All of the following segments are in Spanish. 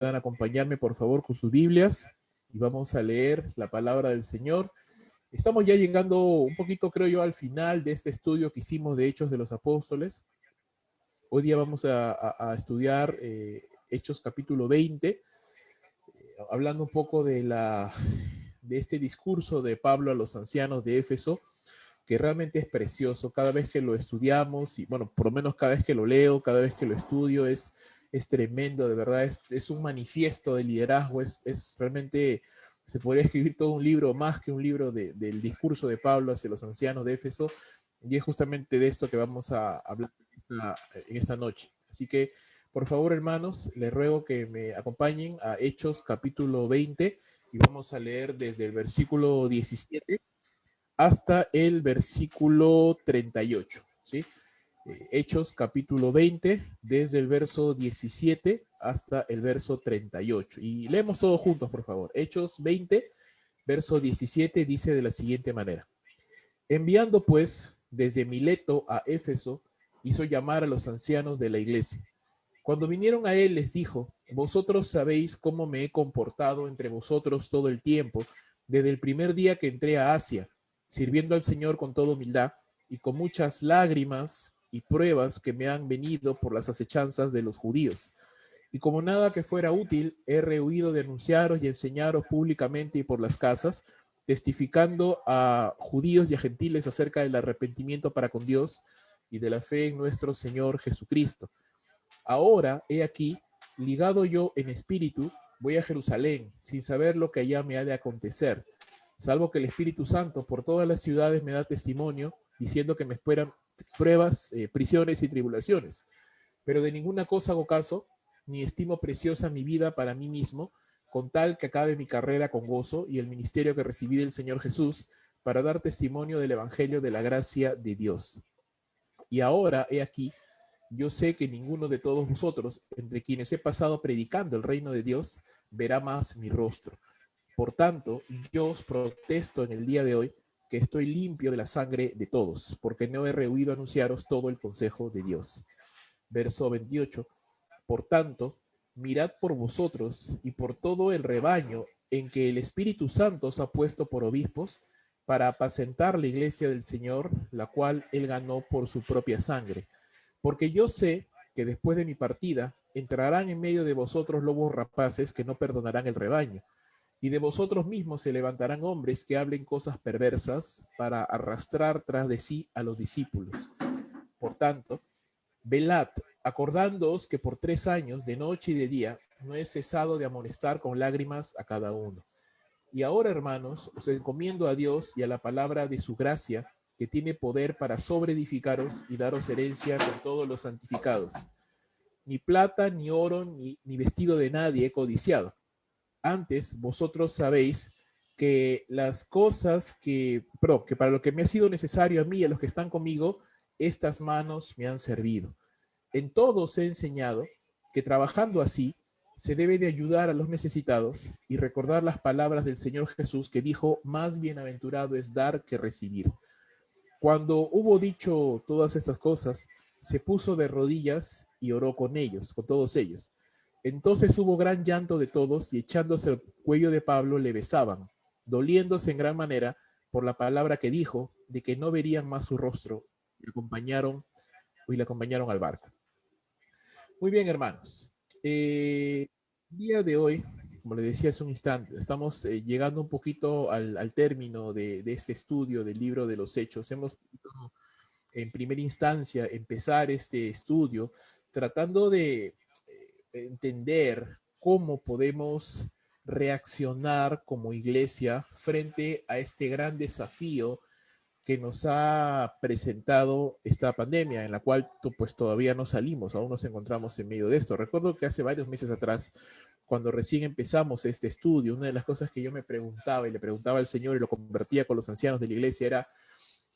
Puedan acompañarme por favor con sus Biblias y vamos a leer la palabra del Señor. Estamos ya llegando un poquito, creo yo, al final de este estudio que hicimos de Hechos de los Apóstoles. Hoy día vamos a estudiar Hechos capítulo 20, hablando un poco de este discurso de Pablo a los ancianos de Éfeso, que realmente es precioso. Cada vez que lo estudiamos, y bueno, por lo menos cada vez que lo leo, cada vez que lo estudio, es tremendo, de verdad, es un manifiesto de liderazgo, es realmente, se podría escribir todo un libro, más que un libro del discurso de Pablo hacia los ancianos de Éfeso, y es justamente de esto que vamos a hablar en esta noche. Así que, por favor, hermanos, les ruego que me acompañen a Hechos capítulo 20, y vamos a leer desde el versículo 17 hasta el versículo 38, ¿sí? Hechos capítulo 20, desde el verso 17 hasta el verso 38. Y leemos todos juntos, por favor. Hechos 20, verso 17, dice de la siguiente manera. Enviando pues desde Mileto a Éfeso, hizo llamar a los ancianos de la iglesia. Cuando vinieron a él, les dijo, vosotros sabéis cómo me he comportado entre vosotros todo el tiempo, desde el primer día que entré a Asia, sirviendo al Señor con toda humildad y con muchas lágrimas y pruebas que me han venido por las acechanzas de los judíos. Y como nada que fuera útil, he rehuido de anunciaros y enseñaros públicamente y por las casas, testificando a judíos y a gentiles acerca del arrepentimiento para con Dios y de la fe en nuestro Señor Jesucristo. Ahora, he aquí, ligado yo en espíritu, voy a Jerusalén, sin saber lo que allá me ha de acontecer, salvo que el Espíritu Santo por todas las ciudades me da testimonio, diciendo que me esperan pruebas, prisiones y tribulaciones. Pero de ninguna cosa hago caso, ni estimo preciosa mi vida para mí mismo, con tal que acabe mi carrera con gozo y el ministerio que recibí del Señor Jesús, para dar testimonio del Evangelio de la gracia de Dios. Y ahora, he aquí, yo sé que ninguno de todos vosotros, entre quienes he pasado predicando el reino de Dios, verá más mi rostro. Por tanto, yo os protesto en el día de hoy que estoy limpio de la sangre de todos, porque no he rehuido anunciaros todo el consejo de Dios. Verso 28. Por tanto, mirad por vosotros y por todo el rebaño en que el Espíritu Santo os ha puesto por obispos para apacentar la iglesia del Señor, la cual él ganó por su propia sangre. Porque yo sé que después de mi partida entrarán en medio de vosotros lobos rapaces que no perdonarán el rebaño, y de vosotros mismos se levantarán hombres que hablen cosas perversas para arrastrar tras de sí a los discípulos. Por tanto, velad, acordándoos que por 3 años, de noche y de día, no he cesado de amonestar con lágrimas a cada uno. Y ahora, hermanos, os encomiendo a Dios y a la palabra de su gracia, que tiene poder para sobreedificaros y daros herencia con todos los santificados. Ni plata, ni oro, ni vestido de nadie he codiciado. Antes, vosotros sabéis que las cosas que para lo que me ha sido necesario a mí y a los que están conmigo, estas manos me han servido. En todo os he enseñado que trabajando así, se debe de ayudar a los necesitados y recordar las palabras del Señor Jesús que dijo, más bienaventurado es dar que recibir. Cuando hubo dicho todas estas cosas, se puso de rodillas y oró con ellos, con todos ellos. Entonces hubo gran llanto de todos y echándose el cuello de Pablo le besaban, doliéndose en gran manera por la palabra que dijo de que no verían más su rostro y le acompañaron al barco. Muy bien, hermanos. El día de hoy, como les decía hace un instante, estamos llegando un poquito al término de este estudio del libro de los Hechos. Hemos en primera instancia empezar este estudio tratando de entender cómo podemos reaccionar como iglesia frente a este gran desafío que nos ha presentado esta pandemia, en la cual pues todavía no salimos, aún nos encontramos en medio de esto. Recuerdo que hace varios meses atrás, cuando recién empezamos este estudio, una de las cosas que yo me preguntaba y le preguntaba al Señor y lo convertía con los ancianos de la iglesia era,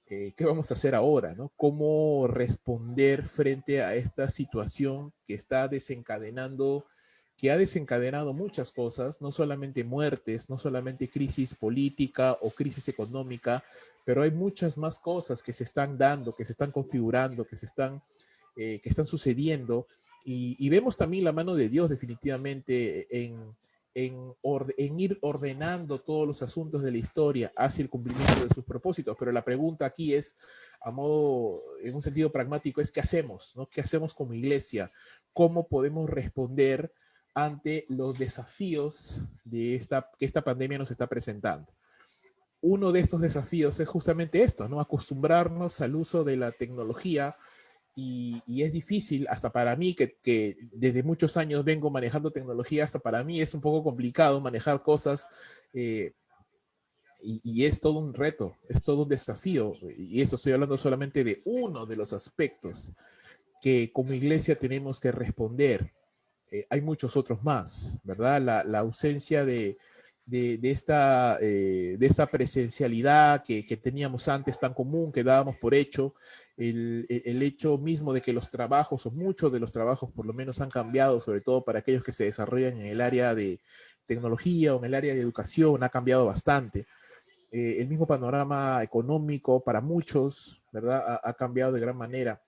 ¿qué vamos a hacer ahora? ¿No? ¿Cómo responder frente a esta situación que está desencadenando, que ha desencadenado muchas cosas, no solamente muertes, no solamente crisis política o crisis económica, pero hay muchas más cosas que se están dando, que se están configurando, que están sucediendo Y vemos también la mano de Dios definitivamente en ir ordenando todos los asuntos de la historia hacia el cumplimiento de sus propósitos. Pero la pregunta aquí es, a modo, en un sentido pragmático, es ¿qué hacemos? ¿No? ¿Qué hacemos como iglesia? ¿Cómo podemos responder ante los desafíos que esta pandemia nos está presentando? Uno de estos desafíos es justamente esto, ¿no? Acostumbrarnos al uso de la tecnología y es difícil, hasta para mí, que desde muchos años vengo manejando tecnología, hasta para mí es un poco complicado manejar cosas eh, y es todo un reto, es todo un desafío. Y esto estoy hablando solamente de uno de los aspectos que como iglesia tenemos que responder. Hay muchos otros más, ¿verdad? La ausencia de esta presencialidad que teníamos antes tan común, que dábamos por hecho, el hecho mismo de que los trabajos, o muchos de los trabajos por lo menos han cambiado, sobre todo para aquellos que se desarrollan en el área de tecnología o en el área de educación, ha cambiado bastante. El mismo panorama económico para muchos, ¿verdad? Ha cambiado de gran manera.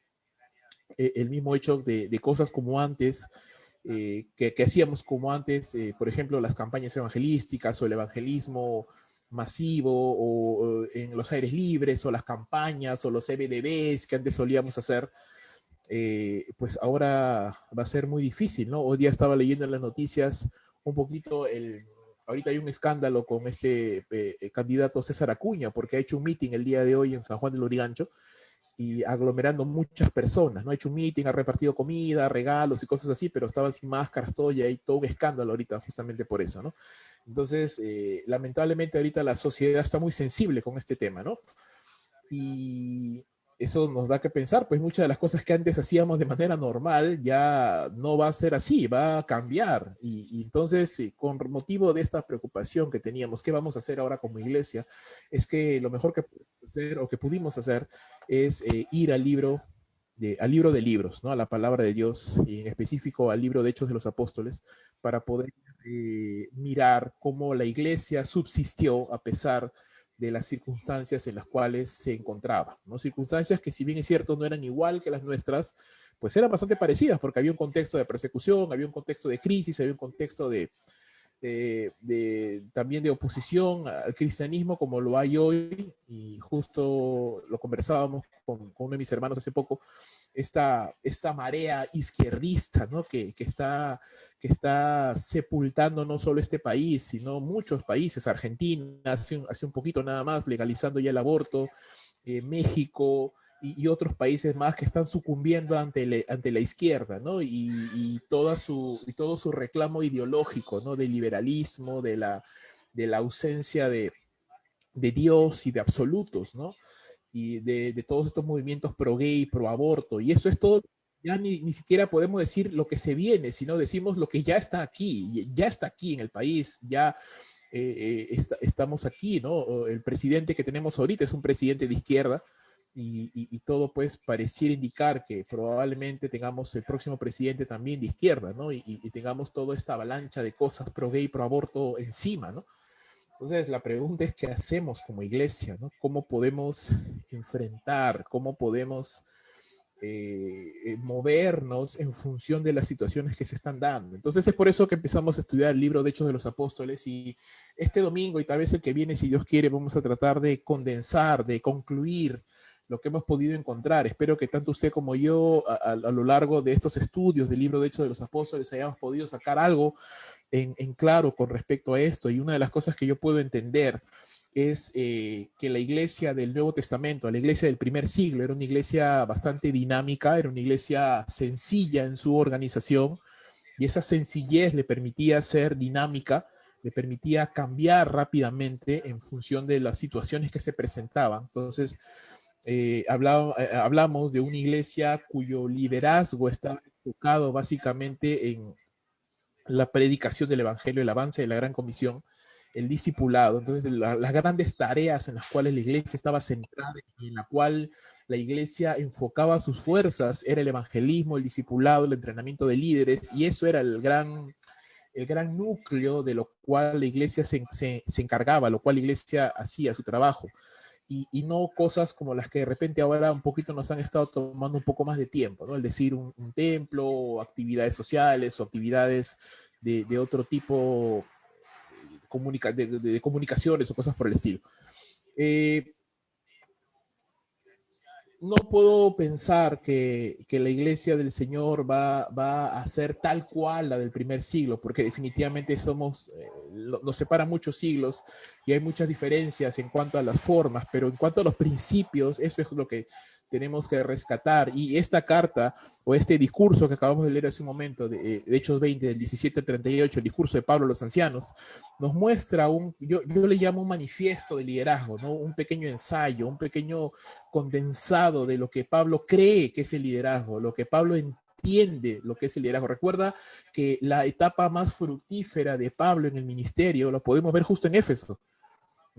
El mismo hecho de cosas como antes, que hacíamos como antes, por ejemplo, las campañas evangelísticas o el evangelismo masivo o en los aires libres o las campañas o los EBDBs que antes solíamos hacer, pues ahora va a ser muy difícil, ¿no? Hoy día estaba leyendo en las noticias un poquito ahorita hay un escándalo con este candidato César Acuña porque ha hecho un meeting el día de hoy en San Juan del Lurigancho y aglomerando muchas personas, ¿no? Ha hecho un meeting, ha repartido comida, regalos y cosas así, pero estaban sin máscaras, todo, y hay todo un escándalo ahorita justamente por eso, ¿no? Entonces, lamentablemente ahorita la sociedad está muy sensible con este tema, ¿no? Y eso nos da que pensar, pues muchas de las cosas que antes hacíamos de manera normal ya no va a ser así, va a cambiar. Y entonces, con motivo de esta preocupación que teníamos, ¿qué vamos a hacer ahora como iglesia? Es que lo mejor que podemos hacer o que pudimos hacer es ir al libro de libros, ¿no? A la palabra de Dios y en específico al libro de Hechos de los Apóstoles para poder mirar cómo la iglesia subsistió a pesar de las circunstancias en las cuales se encontraba, ¿no? Circunstancias que si bien es cierto no eran igual que las nuestras, pues eran bastante parecidas porque había un contexto de persecución, había un contexto de crisis, había un contexto también de oposición al cristianismo como lo hay hoy, y justo lo conversábamos con uno de mis hermanos hace poco, esta marea izquierdista, ¿no? Que está sepultando no solo este país, sino muchos países, Argentina, hace un poquito nada más, legalizando ya el aborto, México y otros países más que están sucumbiendo ante la izquierda, ¿no? Y todo su reclamo ideológico, ¿no? Del liberalismo, de la ausencia de Dios y de absolutos, ¿no? Y de todos estos movimientos pro gay, pro aborto. Y eso es todo, ya ni siquiera podemos decir lo que se viene, sino decimos lo que ya está aquí, ya está aquí en el país, ya estamos aquí, ¿no? El presidente que tenemos ahorita es un presidente de izquierda y todo pues pareciera indicar que probablemente tengamos el próximo presidente también de izquierda, ¿no? Y tengamos toda esta avalancha de cosas pro gay, pro aborto encima, ¿no? Entonces, la pregunta es qué hacemos como iglesia, ¿no? ¿Cómo podemos enfrentar, cómo podemos movernos en función de las situaciones que se están dando? Entonces, es por eso que empezamos a estudiar el libro de Hechos de los Apóstoles y este domingo y tal vez el que viene, si Dios quiere, vamos a tratar de condensar, de concluir lo que hemos podido encontrar. Espero que tanto usted como yo, a lo largo de estos estudios del libro de Hechos de los Apóstoles, hayamos podido sacar algo en claro con respecto a esto. Y una de las cosas que yo puedo entender es que la iglesia del Nuevo Testamento, la iglesia del primer siglo, era una iglesia bastante dinámica, era una iglesia sencilla en su organización y esa sencillez le permitía ser dinámica, le permitía cambiar rápidamente en función de las situaciones que se presentaban. Entonces, hablamos de una iglesia cuyo liderazgo estaba enfocado básicamente en la predicación del Evangelio, el avance de la Gran Comisión, el discipulado. Entonces, las grandes tareas en las cuales la iglesia estaba centrada y en la cual la iglesia enfocaba sus fuerzas era el evangelismo, el discipulado, el entrenamiento de líderes, y eso era el gran núcleo de lo cual la iglesia se encargaba, lo cual la iglesia hacía su trabajo. y no cosas como las que de repente ahora un poquito nos han estado tomando un poco más de tiempo, ¿no? El decir un templo, o actividades sociales, o actividades de otro tipo de comunicaciones o cosas por el estilo. Eh, no puedo pensar que la iglesia del Señor va a ser tal cual la del primer siglo, porque definitivamente nos separan muchos siglos y hay muchas diferencias en cuanto a las formas, pero en cuanto a los principios, eso es lo que tenemos que rescatar. Y esta carta o este discurso que acabamos de leer hace un momento, de Hechos 20, del 17 al 38, el discurso de Pablo a los ancianos, nos muestra yo le llamo un manifiesto de liderazgo, ¿no? Un pequeño ensayo, un pequeño condensado de lo que Pablo cree que es el liderazgo, lo que Pablo entiende lo que es el liderazgo. Recuerda que la etapa más fructífera de Pablo en el ministerio lo podemos ver justo en Éfeso.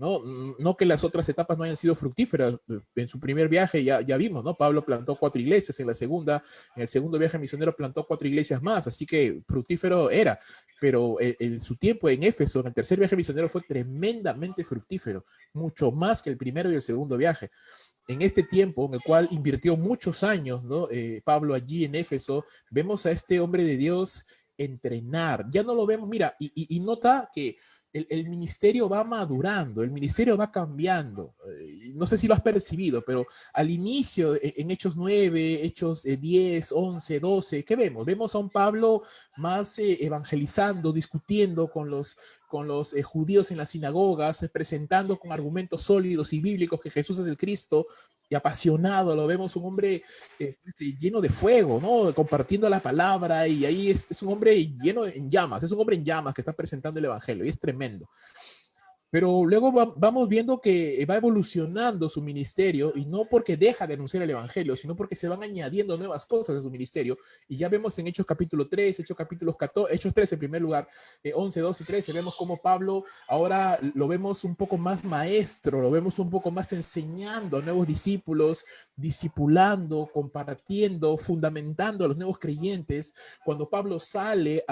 ¿No? No que las otras etapas no hayan sido fructíferas. En su primer viaje ya vimos, ¿no? Pablo plantó 4 iglesias, en el segundo viaje misionero plantó 4 iglesias más, así que fructífero era. Pero en su tiempo en Éfeso, en el tercer viaje misionero, fue tremendamente fructífero, mucho más que el primero y el segundo viaje. En este tiempo, en el cual invirtió muchos años, ¿no? Pablo allí en Éfeso, vemos a este hombre de Dios entrenar. Ya no lo vemos, mira, y nota que el ministerio va madurando, el ministerio va cambiando. No sé si lo has percibido, pero al inicio, en Hechos 9, Hechos 10, 11, 12, ¿qué vemos? Vemos a un Pablo más evangelizando, discutiendo con los judíos en las sinagogas, presentando con argumentos sólidos y bíblicos que Jesús es el Cristo, y apasionado, lo vemos un hombre lleno de fuego, ¿no? Compartiendo la palabra, y ahí es un hombre lleno en llamas, es un hombre en llamas que está presentando el evangelio, y es tremendo. Pero luego vamos viendo que va evolucionando su ministerio, y no porque deja de anunciar el evangelio, sino porque se van añadiendo nuevas cosas a su ministerio. Y ya vemos en Hechos capítulo 3, Hechos capítulos 14, Hechos 3 en primer lugar, 11, 12 y 13, vemos cómo Pablo ahora lo vemos un poco más maestro, lo vemos un poco más enseñando a nuevos discípulos, discipulando, compartiendo, fundamentando a los nuevos creyentes. Cuando Pablo sale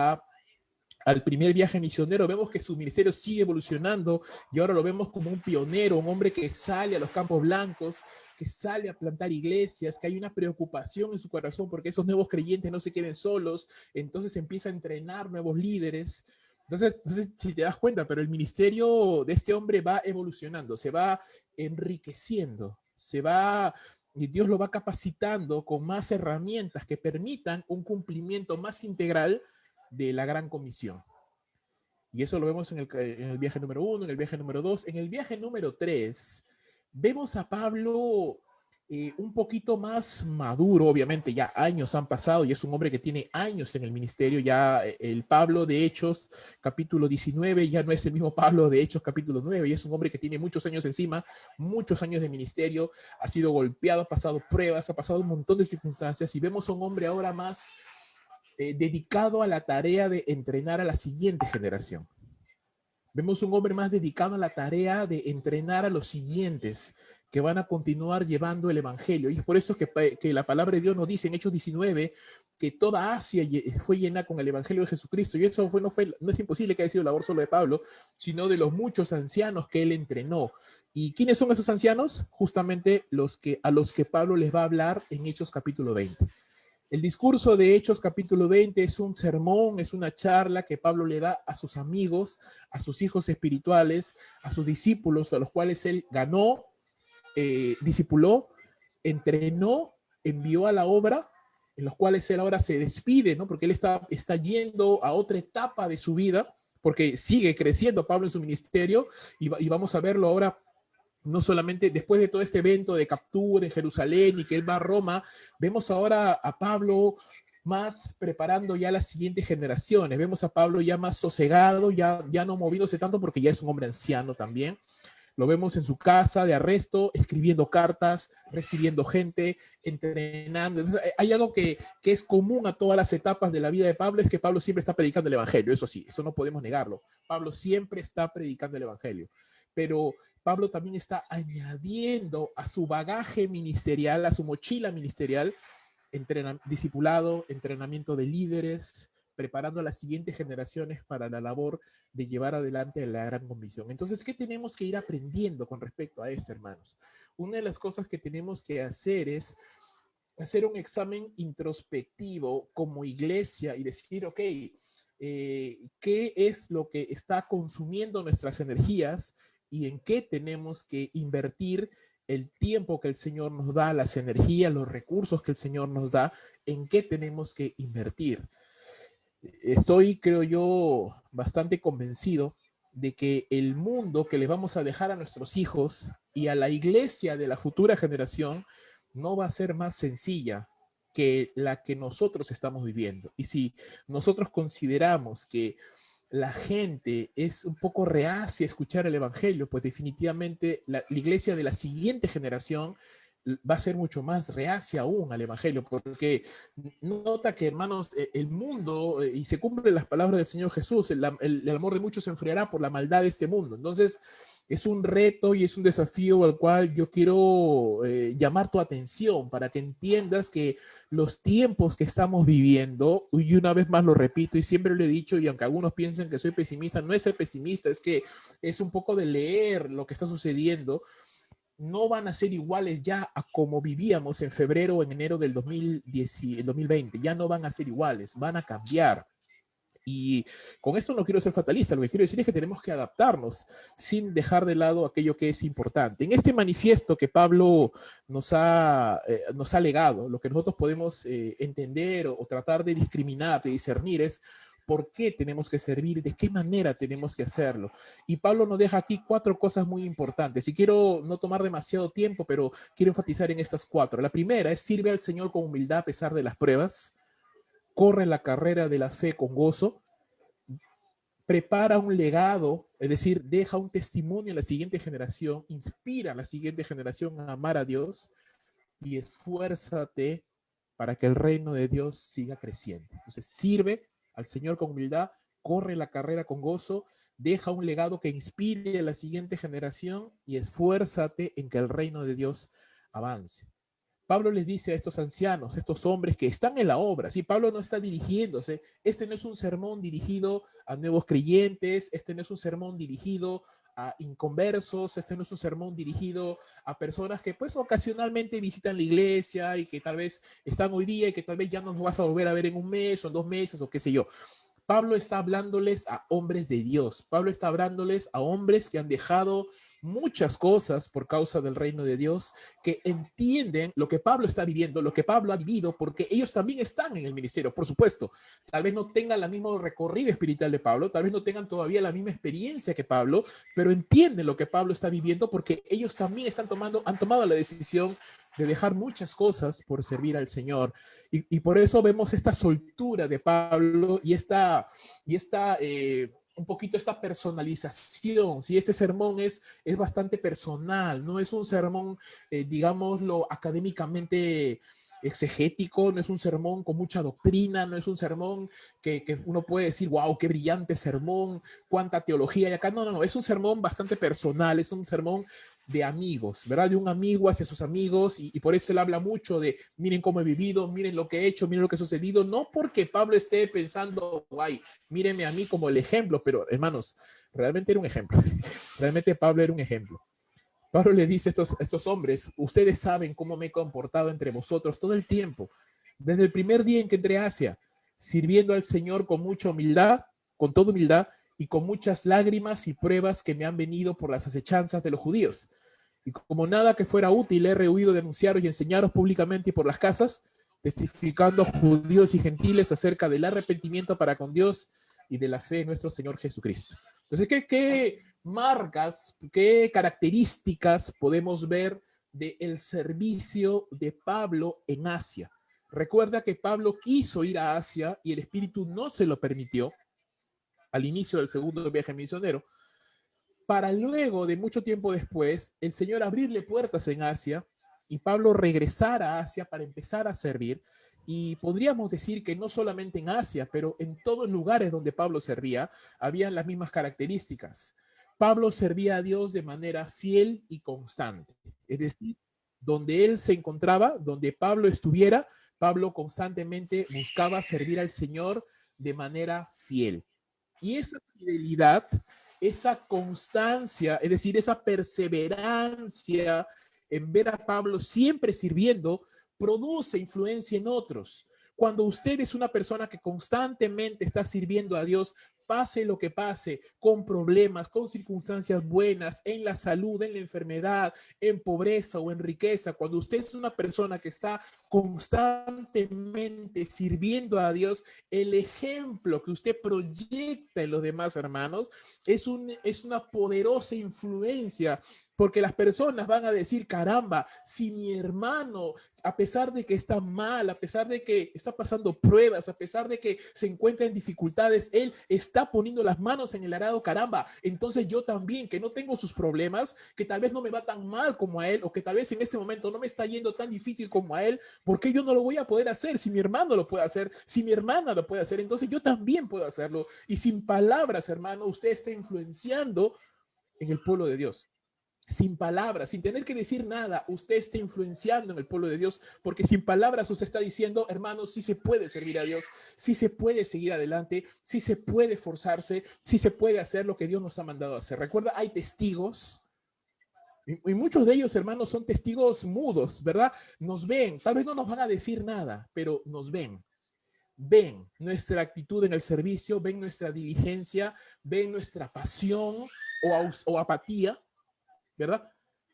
al primer viaje misionero, vemos que su ministerio sigue evolucionando, y ahora lo vemos como un pionero, un hombre que sale a los campos blancos, que sale a plantar iglesias, que hay una preocupación en su corazón porque esos nuevos creyentes no se queden solos. Entonces empieza a entrenar nuevos líderes. Entonces, no sé si te das cuenta, pero el ministerio de este hombre va evolucionando, se va enriqueciendo, y Dios lo va capacitando con más herramientas que permitan un cumplimiento más integral de la gran comisión. Y eso lo vemos en el viaje número 1, en el viaje número 2. En el viaje número 3, vemos a Pablo un poquito más maduro. Obviamente ya años han pasado y es un hombre que tiene años en el ministerio. Ya el Pablo de Hechos capítulo 19 ya no es el mismo Pablo de Hechos capítulo 9, y es un hombre que tiene muchos años encima, muchos años de ministerio, ha sido golpeado, ha pasado pruebas, ha pasado un montón de circunstancias, y vemos a un hombre ahora más dedicado a la tarea de entrenar a la siguiente generación. Vemos un hombre más dedicado a la tarea de entrenar a los siguientes que van a continuar llevando el evangelio. Y es por eso que la palabra de Dios nos dice en Hechos 19 que toda Asia fue llena con el evangelio de Jesucristo. Y eso no es imposible que haya sido labor solo de Pablo, sino de los muchos ancianos que él entrenó. ¿Y quiénes son esos ancianos? Justamente a los que Pablo les va a hablar en Hechos capítulo 20. El discurso de Hechos capítulo 20 es un sermón, es una charla que Pablo le da a sus amigos, a sus hijos espirituales, a sus discípulos, a los cuales él ganó, discipuló, entrenó, envió a la obra, en los cuales él ahora se despide, ¿no? Porque él está yendo a otra etapa de su vida, porque sigue creciendo Pablo en su ministerio, y vamos a verlo ahora. No solamente después de todo este evento de captura en Jerusalén y que él va a Roma, vemos ahora a Pablo más preparando ya las siguientes generaciones. Vemos a Pablo ya más sosegado, ya no moviéndose tanto porque ya es un hombre anciano también. Lo vemos en su casa de arresto, escribiendo cartas, recibiendo gente, entrenando. Entonces, hay algo que es común a todas las etapas de la vida de Pablo, es que Pablo siempre está predicando el evangelio. Eso sí, eso no podemos negarlo. Pablo siempre está predicando el evangelio. Pero Pablo también está añadiendo a su bagaje ministerial, a su mochila ministerial, discipulado, entrenamiento de líderes, preparando a las siguientes generaciones para la labor de llevar adelante la gran comisión. Entonces, ¿qué tenemos que ir aprendiendo con respecto a esto, hermanos? Una de las cosas que tenemos que hacer es hacer un examen introspectivo como iglesia y decir, ok, ¿qué es lo que está consumiendo nuestras energías y en qué tenemos que invertir el tiempo que el Señor nos da, las energías, los recursos que el Señor nos da, en qué tenemos que invertir? Estoy, creo yo, bastante convencido de que el mundo que le vamos a dejar a nuestros hijos y a la iglesia de la futura generación no va a ser más sencilla que la que nosotros estamos viviendo. Y si nosotros consideramos que la gente es un poco reacia a escuchar el evangelio, pues definitivamente la iglesia de la siguiente generación va a ser mucho más reacia aún al evangelio, porque nota que, hermanos, el mundo, y se cumplen las palabras del Señor Jesús, el amor de muchos se enfriará por la maldad de este mundo. Entonces, es un reto y es un desafío al cual yo quiero llamar tu atención para que entiendas que los tiempos que estamos viviendo, y una vez más lo repito y siempre lo he dicho, y aunque algunos piensen que soy pesimista, no es ser pesimista, es que es un poco de leer lo que está sucediendo. No van a ser iguales ya a como vivíamos en febrero o en enero del 2020, ya no van a ser iguales, van a cambiar. Y con esto no quiero ser fatalista, lo que quiero decir es que tenemos que adaptarnos sin dejar de lado aquello que es importante. En este manifiesto que Pablo nos ha legado, lo que nosotros podemos entender o tratar de discriminar, de discernir es por qué tenemos que servir, de qué manera tenemos que hacerlo. Y Pablo nos deja aquí 4 cosas muy importantes. Y quiero no tomar demasiado tiempo, pero quiero enfatizar en estas 4. La primera es: sirve al Señor con humildad a pesar de las pruebas, corre la carrera de la fe con gozo, prepara un legado, es decir, deja un testimonio a la siguiente generación, inspira a la siguiente generación a amar a Dios y esfuérzate para que el reino de Dios siga creciendo. Entonces, sirve al Señor con humildad, corre la carrera con gozo, deja un legado que inspire a la siguiente generación y esfuérzate en que el reino de Dios avance. Pablo les dice a estos ancianos, estos hombres que están en la obra, ¿sí? Pablo no está dirigiéndose, este no es un sermón dirigido a nuevos creyentes, este no es un sermón dirigido a inconversos, este no es un sermón dirigido a personas que pues ocasionalmente visitan la iglesia y que tal vez están hoy día y que tal vez ya no nos vas a volver a ver en un mes o en 2 meses o qué sé yo. Pablo está hablándoles a hombres de Dios. Pablo está hablándoles a hombres que han dejado muchas cosas por causa del reino de Dios, que entienden lo que Pablo está viviendo, lo que Pablo ha vivido, porque ellos también están en el ministerio, por supuesto. Tal vez no tengan el mismo recorrido espiritual de Pablo, tal vez no tengan todavía la misma experiencia que Pablo, pero entienden lo que Pablo está viviendo porque ellos también han tomado la decisión de dejar muchas cosas por servir al Señor. Y por eso vemos esta soltura de Pablo y esta un poquito esta personalización. ¿Sí? Este sermón es bastante personal, no es un sermón, digámoslo, académicamente exegético, no es un sermón con mucha doctrina, no es un sermón que uno puede decir, wow, qué brillante sermón, cuánta teología hay acá. No, no, no, es un sermón bastante personal, es un sermón de amigos, ¿verdad? De un amigo hacia sus amigos, y por eso él habla mucho de miren cómo he vivido, miren lo que he hecho, miren lo que ha sucedido, no porque Pablo esté pensando, guay, mírenme a mí como el ejemplo, pero hermanos, realmente era un ejemplo, realmente Pablo era un ejemplo. Pablo le dice a estos hombres, ustedes saben cómo me he comportado entre vosotros todo el tiempo, desde el primer día en que entré a Asia, sirviendo al Señor con mucha humildad, con toda humildad, y con muchas lágrimas y pruebas que me han venido por las acechanzas de los judíos. Y como nada que fuera útil, he rehuido denunciaros y enseñaros públicamente y por las casas, testificando a judíos y gentiles acerca del arrepentimiento para con Dios y de la fe en nuestro Señor Jesucristo. Entonces, ¿qué marcas, qué características podemos ver del servicio de Pablo en Asia? Recuerda que Pablo quiso ir a Asia y el Espíritu no se lo permitió al inicio del segundo viaje misionero, para luego, de mucho tiempo después, el Señor abrirle puertas en Asia y Pablo regresar a Asia para empezar a servir. Y podríamos decir que no solamente en Asia, pero en todos los lugares donde Pablo servía, habían las mismas características. Pablo servía a Dios de manera fiel y constante. Es decir, donde él se encontraba, donde Pablo estuviera, Pablo constantemente buscaba servir al Señor de manera fiel. Y esa fidelidad, esa constancia, es decir, esa perseverancia en ver a Pablo siempre sirviendo, produce influencia en otros. Cuando usted es una persona que constantemente está sirviendo a Dios, pase lo que pase, con problemas, con circunstancias buenas, en la salud, en la enfermedad, en pobreza o en riqueza, cuando usted es una persona que está constantemente sirviendo a Dios, el ejemplo que usted proyecta en los demás hermanos es una poderosa influencia, porque las personas van a decir, caramba, si mi hermano, a pesar de que está mal, a pesar de que está pasando pruebas, a pesar de que se encuentra en dificultades, él está poniendo las manos en el arado, caramba, entonces yo también, que no tengo sus problemas, que tal vez no me va tan mal como a él, o que tal vez en este momento no me está yendo tan difícil como a él, ¿por qué yo no lo voy a poder hacer? Si mi hermano lo puede hacer, si mi hermana lo puede hacer, entonces yo también puedo hacerlo. Y sin palabras, hermano, usted está influenciando en el pueblo de Dios. Sin palabras, sin tener que decir nada, usted está influenciando en el pueblo de Dios, porque sin palabras usted está diciendo, hermanos, sí se puede servir a Dios, sí se puede seguir adelante, sí se puede esforzarse, sí se puede hacer lo que Dios nos ha mandado a hacer. Recuerda, hay testigos, y muchos de ellos, hermanos, son testigos mudos, ¿verdad? Nos ven, tal vez no nos van a decir nada, pero nos ven. Ven nuestra actitud en el servicio, ven nuestra diligencia, ven nuestra pasión o apatía, ¿verdad?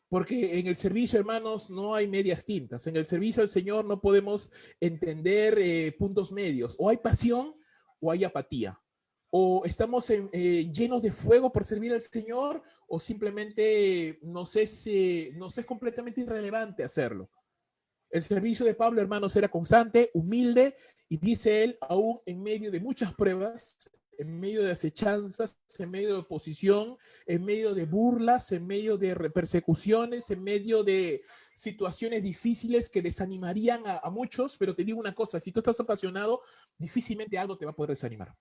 Porque en el servicio, hermanos, no hay medias tintas. En el servicio al Señor no podemos entender puntos medios. O hay pasión o hay apatía. O estamos llenos de fuego por servir al Señor o simplemente nos es completamente irrelevante hacerlo. El servicio de Pablo, hermanos, era constante, humilde, y dice él, aún en medio de muchas pruebas, en medio de acechanzas, en medio de oposición, en medio de burlas, en medio de persecuciones, en medio de situaciones difíciles que desanimarían a muchos, pero te digo una cosa, si tú estás apasionado, difícilmente algo te va a poder desanimar.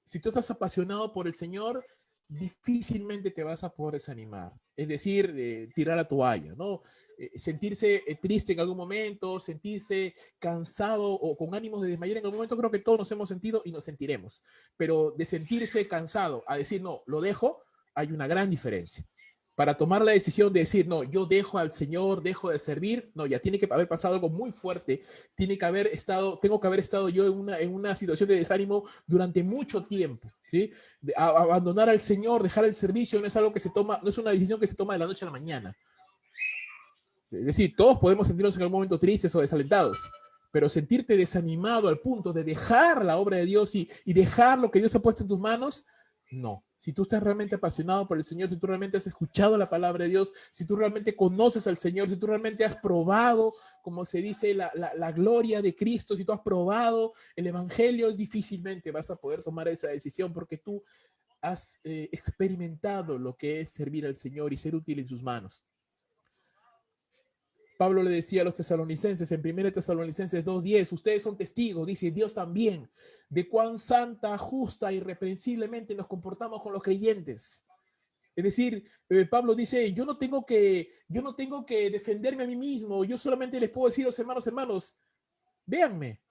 Si tú estás apasionado por el Señor, difícilmente te vas a poder desanimar. Es decir, tirar la toalla, ¿no? Sentirse triste en algún momento, sentirse cansado o con ánimos de desmayar en algún momento, creo que todos nos hemos sentido y nos sentiremos. Pero de sentirse cansado a decir, no, lo dejo, hay una gran diferencia. Para tomar la decisión de decir, no, yo dejo al Señor, dejo de servir, no, ya tiene que haber pasado algo muy fuerte, tengo que haber estado yo en una situación de desánimo durante mucho tiempo, ¿sí? Abandonar al Señor, dejar el servicio no es algo que se toma, no es una decisión que se toma de la noche a la mañana. Es decir, todos podemos sentirnos en algún momento tristes o desalentados, pero sentirte desanimado al punto de dejar la obra de Dios y dejar lo que Dios ha puesto en tus manos, no. Si tú estás realmente apasionado por el Señor, si tú realmente has escuchado la palabra de Dios, si tú realmente conoces al Señor, si tú realmente has probado, como se dice, la gloria de Cristo, si tú has probado el Evangelio, difícilmente vas a poder tomar esa decisión porque tú has experimentado lo que es servir al Señor y ser útil en sus manos. Pablo le decía a los tesalonicenses en 1 Tesalonicenses 2:10, ustedes son testigos, dice Dios también, de cuán santa, justa, irreprensiblemente nos comportamos con los creyentes. Es decir, Pablo dice, yo no tengo que defenderme a mí mismo, yo solamente les puedo decir a los hermanos, véanme,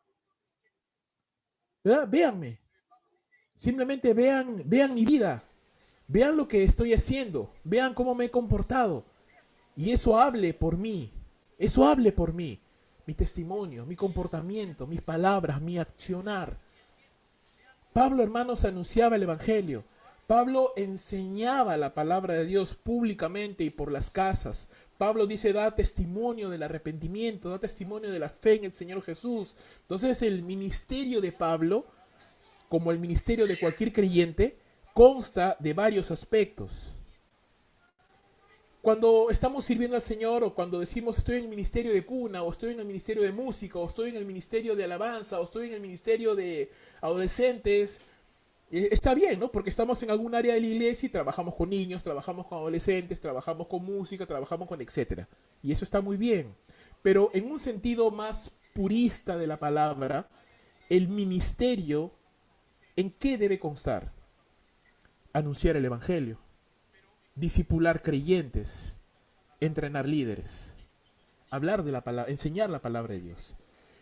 ¿verdad? Véanme. Simplemente vean mi vida, vean lo que estoy haciendo, vean cómo me he comportado. Y eso hable por mí, eso hable por mí, mi testimonio, mi comportamiento, mis palabras, mi accionar. Pablo, hermanos, anunciaba el Evangelio. Pablo enseñaba la palabra de Dios públicamente y por las casas. Pablo dice, da testimonio del arrepentimiento, da testimonio de la fe en el Señor Jesús. Entonces el ministerio de Pablo, como el ministerio de cualquier creyente, consta de varios aspectos. Cuando estamos sirviendo al Señor o cuando decimos estoy en el ministerio de cuna o estoy en el ministerio de música o estoy en el ministerio de alabanza o estoy en el ministerio de adolescentes, está bien, ¿no? Porque estamos en algún área de la iglesia y trabajamos con niños, trabajamos con adolescentes, trabajamos con música, trabajamos con etcétera. Y eso está muy bien. Pero en un sentido más purista de la palabra, el ministerio, ¿en qué debe constar? Anunciar el Evangelio, discipular creyentes, entrenar líderes, hablar de la palabra, enseñar la palabra de Dios.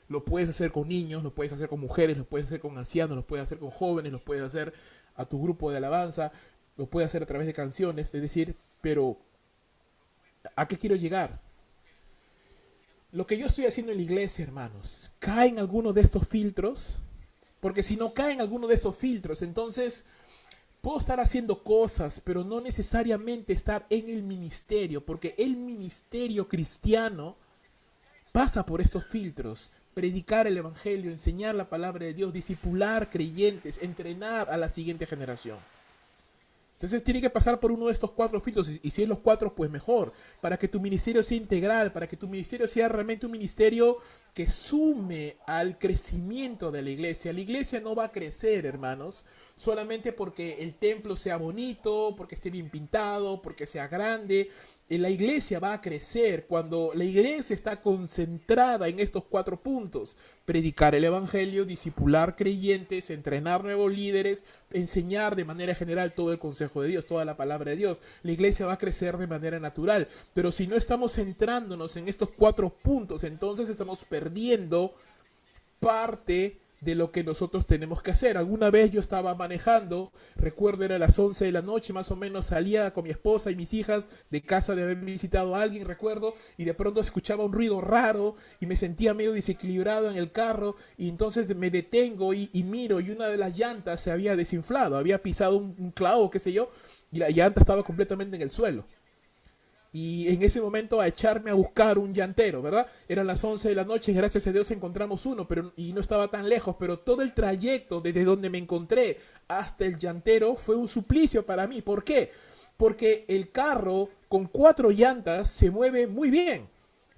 Lo puedes hacer con niños, lo puedes hacer con mujeres, lo puedes hacer con ancianos, lo puedes hacer con jóvenes, lo puedes hacer a tu grupo de alabanza, lo puedes hacer a través de canciones, es decir, pero ¿a qué quiero llegar? Lo que yo estoy haciendo en la iglesia, hermanos, ¿cae en alguno de estos filtros? Porque si no cae en alguno de esos filtros, entonces puedo estar haciendo cosas, pero no necesariamente estar en el ministerio, porque el ministerio cristiano pasa por estos filtros: predicar el evangelio, enseñar la palabra de Dios, discipular creyentes, entrenar a la siguiente generación. Entonces tiene que pasar por uno de estos 4 filtros, y si es los 4, pues mejor, para que tu ministerio sea integral, para que tu ministerio sea realmente un ministerio que sume al crecimiento de la iglesia. La iglesia no va a crecer, hermanos, solamente porque el templo sea bonito, porque esté bien pintado, porque sea grande. La iglesia va a crecer cuando la iglesia está concentrada en estos 4 puntos: predicar el evangelio, discipular creyentes, entrenar nuevos líderes, enseñar de manera general todo el consejo de Dios, toda la palabra de Dios. La iglesia va a crecer de manera natural, pero si no estamos centrándonos en estos 4 puntos, entonces estamos perdiendo parte de lo que nosotros tenemos que hacer. Alguna vez yo estaba manejando, recuerdo era las 11 de la noche, más o menos, salía con mi esposa y mis hijas de casa de haber visitado a alguien, recuerdo, y de pronto escuchaba un ruido raro y me sentía medio desequilibrado en el carro, y entonces me detengo y miro, y una de las llantas se había desinflado, había pisado un clavo, qué sé yo, y la llanta estaba completamente en el suelo. Y en ese momento a echarme a buscar un llantero, ¿verdad? Eran las 11 de la noche, gracias a Dios encontramos uno, y no estaba tan lejos, pero todo el trayecto desde donde me encontré hasta el llantero fue un suplicio para mí. ¿Por qué? Porque el carro con 4 llantas se mueve muy bien,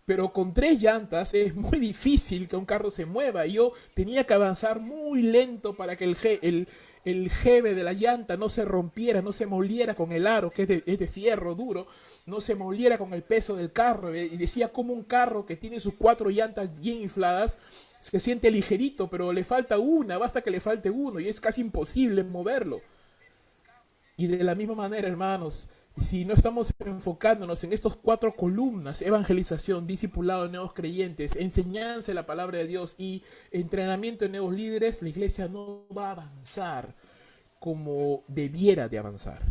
pero con 3 llantas es muy difícil que un carro se mueva. Yo tenía que avanzar muy lento para que el jeve de la llanta no se rompiera, no se moliera con el aro, que es de fierro duro, no se moliera con el peso del carro. Y decía, como un carro que tiene sus 4 llantas bien infladas se siente ligerito, pero le falta una, basta que le falte uno, y es casi imposible moverlo. Y de la misma manera, hermanos, si no estamos enfocándonos en estos 4 columnas: evangelización, discipulado de nuevos creyentes, enseñanza de la palabra de Dios y entrenamiento de nuevos líderes, la iglesia no va a avanzar como debiera de avanzar.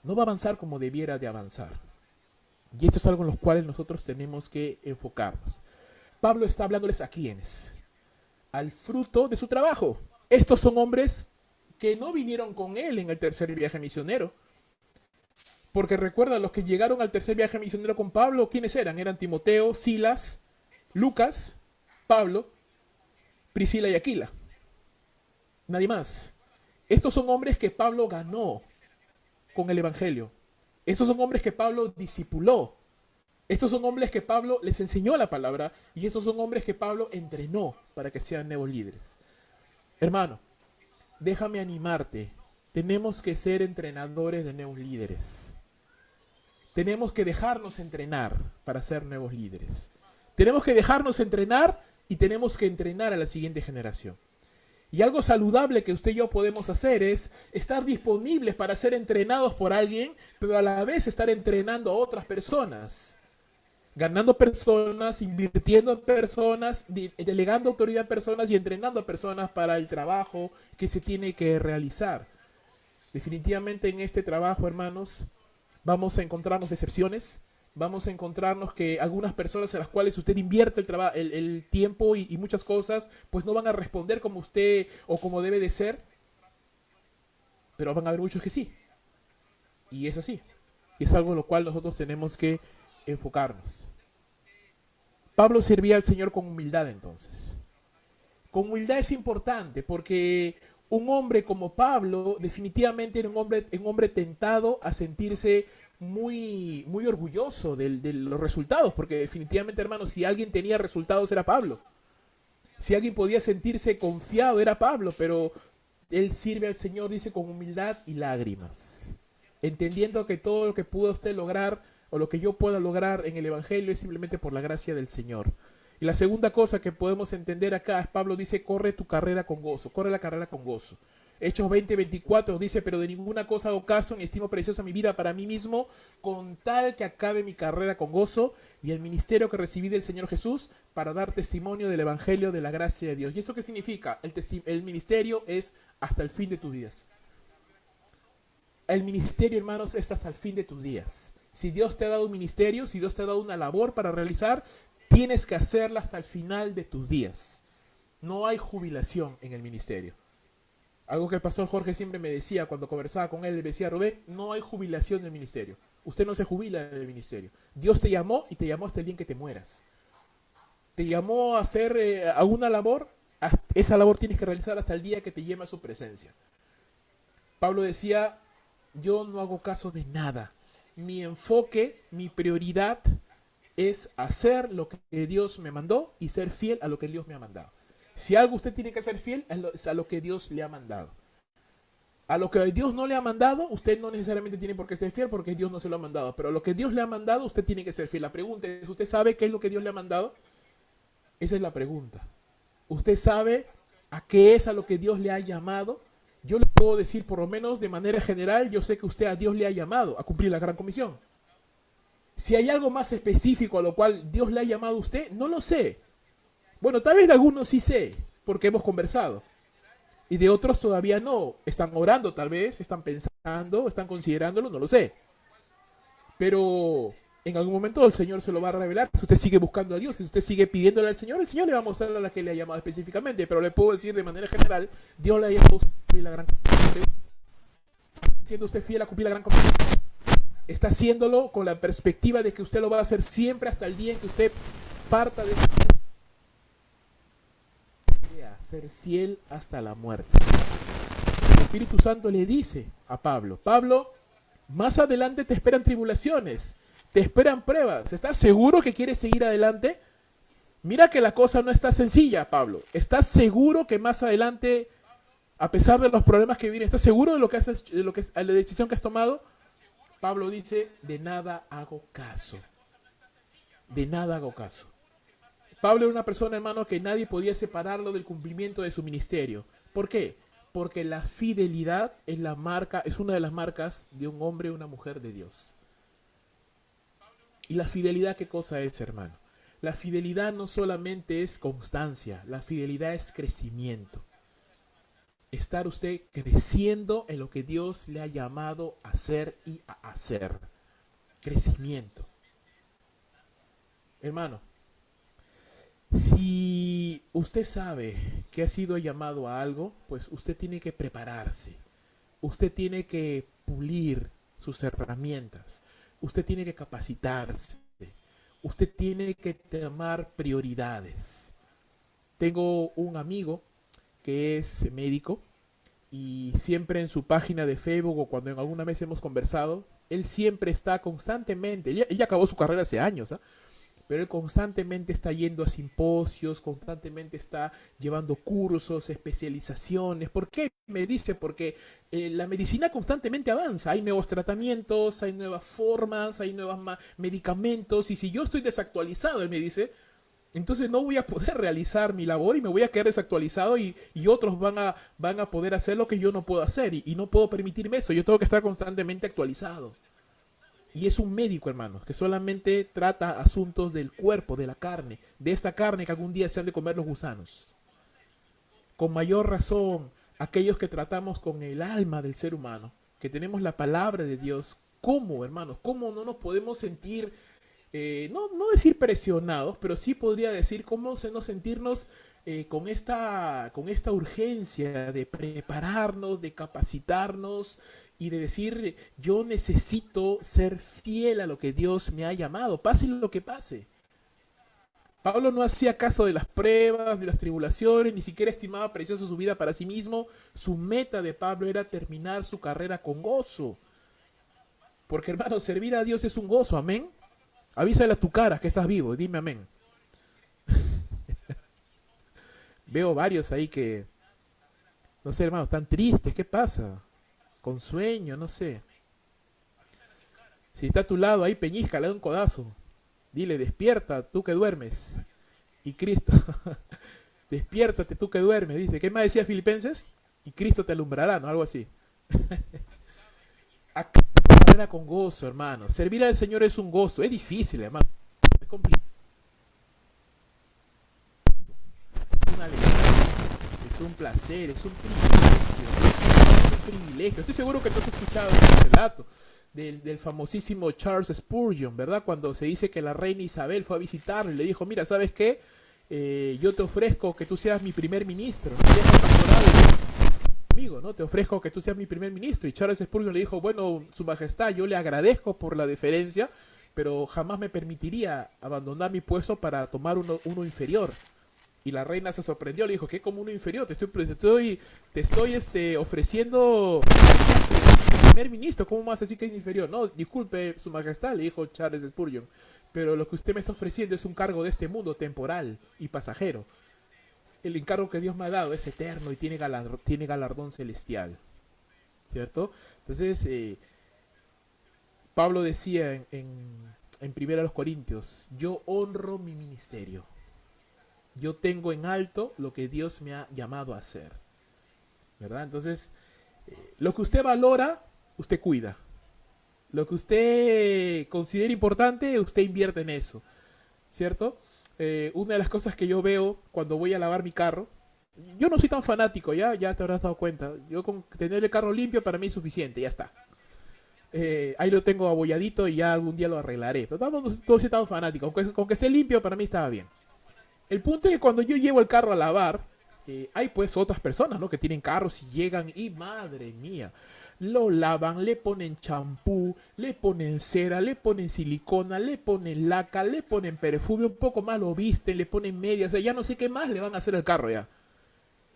No va a avanzar como debiera de avanzar. Y esto es algo en lo cual nosotros tenemos que enfocarnos. Pablo está hablándoles a quiénes: al fruto de su trabajo. Estos son hombres que no vinieron con él en el tercer viaje misionero. Porque recuerda, los que llegaron al tercer viaje misionero con Pablo, ¿quiénes eran? Eran Timoteo, Silas, Lucas, Pablo, Priscila y Aquila. Nadie más. Estos son hombres que Pablo ganó con el evangelio. Estos son hombres que Pablo discipuló. Estos son hombres que Pablo les enseñó la palabra, y estos son hombres que Pablo entrenó para que sean nuevos líderes. Hermano, déjame animarte. Tenemos que ser entrenadores de nuevos líderes. Tenemos que dejarnos entrenar para ser nuevos líderes. Tenemos que dejarnos entrenar y tenemos que entrenar a la siguiente generación. Y algo saludable que usted y yo podemos hacer es estar disponibles para ser entrenados por alguien, pero a la vez estar entrenando a otras personas. Ganando personas, invirtiendo en personas, delegando autoridad a personas y entrenando a personas para el trabajo que se tiene que realizar. Definitivamente en este trabajo, hermanos, vamos a encontrarnos decepciones, vamos a encontrarnos que algunas personas a las cuales usted invierte el tiempo y muchas cosas, pues no van a responder como usted o como debe de ser, pero van a haber muchos que sí. Y es así. Y es algo en lo cual nosotros tenemos que enfocarnos. Pablo servía al Señor con humildad entonces. Con humildad es importante porque un hombre como Pablo definitivamente era un hombre tentado a sentirse muy orgulloso de los resultados, porque definitivamente, hermanos, si alguien tenía resultados era Pablo. Si alguien podía sentirse confiado era Pablo, pero él sirve al Señor, dice, con humildad y lágrimas, entendiendo que todo lo que pudo usted lograr o lo que yo pueda lograr en el Evangelio es simplemente por la gracia del Señor. Y la segunda cosa que podemos entender acá es: Pablo dice, corre tu carrera con gozo, corre la carrera con gozo. Hechos 20:24 dice, pero de ninguna cosa hago caso, ni estimo preciosa mi vida para mí mismo, con tal que acabe mi carrera con gozo y el ministerio que recibí del Señor Jesús para dar testimonio del Evangelio de la gracia de Dios. ¿Y eso qué significa? El ministerio es hasta el fin de tus días. El ministerio, hermanos, es hasta el fin de tus días. Si Dios te ha dado un ministerio, si Dios te ha dado una labor para realizar, tienes que hacerla hasta el final de tus días. No hay jubilación en el ministerio. Algo que el pastor Jorge siempre me decía cuando conversaba con él, le decía, Rubén, no hay jubilación en el ministerio. Usted no se jubila en el ministerio. Dios te llamó y te llamó hasta el día en que te mueras. Te llamó a hacer alguna labor, esa labor tienes que realizar hasta el día que te llame a su presencia. Pablo decía, yo no hago caso de nada. Mi enfoque, mi prioridad es hacer lo que Dios me mandó y ser fiel a lo que Dios me ha mandado. Si algo usted tiene que ser fiel es a lo que Dios le ha mandado. A lo que Dios no le ha mandado, usted no necesariamente tiene por qué ser fiel porque Dios no se lo ha mandado. Pero a lo que Dios le ha mandado, usted tiene que ser fiel. La pregunta es, ¿usted sabe qué es lo que Dios le ha mandado? Esa es la pregunta. ¿Usted sabe a qué es a lo que Dios le ha llamado? Yo le puedo decir, por lo menos de manera general, yo sé que usted a Dios le ha llamado a cumplir la gran comisión. Si hay algo más específico a lo cual Dios le ha llamado a usted, no lo sé. Bueno, tal vez de algunos sí sé, porque hemos conversado. Y de otros todavía no. Están orando tal vez, están pensando, están considerándolo, no lo sé. Pero en algún momento el Señor se lo va a revelar. Si usted sigue buscando a Dios, si usted sigue pidiéndole al Señor, el Señor le va a mostrar a la que le ha llamado específicamente. Pero le puedo decir de manera general, Dios le ha llamado a cumplir la gran comisión. Siendo usted fiel a cumplir la gran comisión, está haciéndolo con la perspectiva de que usted lo va a hacer siempre hasta el día en que usted parta de esta vida. Ser fiel hasta la muerte. El Espíritu Santo le dice a Pablo, Pablo, más adelante te esperan tribulaciones, te esperan pruebas. ¿Estás seguro que quieres seguir adelante? Mira que la cosa no está sencilla, Pablo. ¿Estás seguro que más adelante, a pesar de los problemas que vienen, estás seguro de lo que haces, de la decisión que has tomado? Pablo dice, de nada hago caso. De nada hago caso. Pablo era una persona, hermano, que nadie podía separarlo del cumplimiento de su ministerio. ¿Por qué? Porque la fidelidad es la marca, es una de las marcas de un hombre o una mujer de Dios. ¿Y la fidelidad qué cosa es, hermano? La fidelidad no solamente es constancia, la fidelidad es crecimiento. Estar usted creciendo en lo que Dios le ha llamado a hacer y a hacer. Crecimiento. Hermano, si usted sabe que ha sido llamado a algo, pues usted tiene que prepararse. Usted tiene que pulir sus herramientas. Usted tiene que capacitarse. Usted tiene que tomar prioridades. Tengo un amigo que es médico y siempre en su página de Facebook o cuando en alguna vez hemos conversado, él siempre está constantemente, él ya acabó su carrera hace años, ¿eh? Pero él constantemente está yendo a simposios, constantemente está llevando cursos, especializaciones. ¿Por qué? Me dice, porque la medicina constantemente avanza. Hay nuevos tratamientos, hay nuevas formas, hay nuevos medicamentos. Y si yo estoy desactualizado, él me dice, entonces no voy a poder realizar mi labor y me voy a quedar desactualizado y otros van a poder hacer lo que yo no puedo hacer. Y no puedo permitirme eso. Yo tengo que estar constantemente actualizado. Y es un médico, hermanos, que solamente trata asuntos del cuerpo, de la carne, de esta carne que algún día se han de comer los gusanos. Con mayor razón, aquellos que tratamos con el alma del ser humano, que tenemos la palabra de Dios, ¿cómo, hermanos? ¿Cómo no nos podemos sentir, no decir presionados, pero sí podría decir cómo no sentirnos con esta urgencia de prepararnos, de capacitarnos, y de decir, yo necesito ser fiel a lo que Dios me ha llamado, pase lo que pase. Pablo no hacía caso de las pruebas, de las tribulaciones, ni siquiera estimaba preciosa su vida para sí mismo. Su meta de Pablo era terminar su carrera con gozo. Porque, hermano, servir a Dios es un gozo, amén. Avísale a tu cara que estás vivo, dime amén. Veo varios ahí que, no sé, hermano, están tristes, ¿qué pasa? Con sueño, no sé. Si está a tu lado ahí, peñizca, le da un codazo. Dile, despierta, tú que duermes. Y Cristo, despiértate tú que duermes. Dice, ¿qué más decía Filipenses? y Cristo te alumbrará, ¿no? Algo así. Acá la carrera con gozo, hermano. Servir al Señor es un gozo. Es difícil, hermano. Es complicado. Es una alegría. Es un placer. Es un privilegio. Es un privilegio. Estoy seguro que tú has escuchado el relato del famosísimo Charles Spurgeon, ¿verdad? Cuando se dice que la reina Isabel fue a visitarlo y le dijo, mira, ¿sabes qué? Yo te ofrezco que tú seas mi primer ministro. Amigo, ¿no? Te ofrezco que tú seas mi primer ministro. Y Charles Spurgeon le dijo, bueno, su majestad, yo le agradezco por la deferencia, pero jamás me permitiría abandonar mi puesto para tomar uno inferior. Y la reina se sorprendió, le dijo, ¿qué como uno inferior? Te estoy ofreciendo primer ministro, ¿cómo más así que es inferior? No, disculpe, su majestad, le dijo Charles Spurgeon, pero lo que usted me está ofreciendo es un cargo de este mundo temporal y pasajero. El encargo que Dios me ha dado es eterno y tiene galardón celestial, ¿cierto? Entonces, Pablo decía en 1 Corintios, yo honro mi ministerio. Yo tengo en alto lo que Dios me ha llamado a hacer, ¿verdad? Entonces, lo que usted valora, usted cuida. Lo que usted considera importante, usted invierte en eso, ¿cierto? Una de las cosas que yo veo cuando voy a lavar mi carro, yo no soy tan fanático, ya te habrás dado cuenta. Yo con tener el carro limpio para mí es suficiente, ya está. Ahí lo tengo abolladito y ya algún día lo arreglaré. Pero no soy tan fanático, con que esté limpio para mí estaba bien. El punto es que cuando yo llevo el carro a lavar, hay pues otras personas, ¿no? Que tienen carros y llegan y madre mía, lo lavan, le ponen champú, le ponen cera, le ponen silicona, le ponen laca, le ponen perfume, un poco más lo visten, le ponen medias, o sea, ya no sé qué más le van a hacer al carro ya.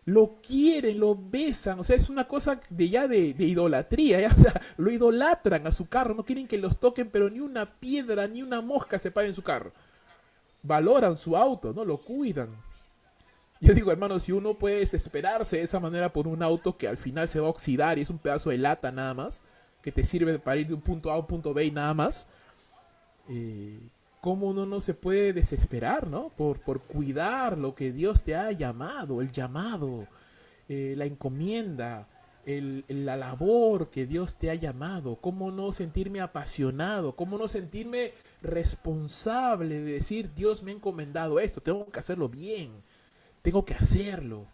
Lo quieren, lo besan, o sea, es una cosa de idolatría, ¿ya? O sea, lo idolatran a su carro, no quieren que los toquen, pero ni una piedra, ni una mosca se pare en su carro. Valoran su auto, ¿no? Lo cuidan. Yo digo, hermano, si uno puede desesperarse de esa manera por un auto que al final se va a oxidar y es un pedazo de lata nada más, que te sirve para ir de un punto A a un punto B y nada más, ¿cómo uno no se puede desesperar, ¿no? Por cuidar lo que Dios te ha llamado, el llamado, la encomienda, la labor que Dios te ha llamado, cómo no sentirme apasionado, cómo no sentirme responsable de decir, Dios me ha encomendado esto, tengo que hacerlo bien, tengo que hacerlo.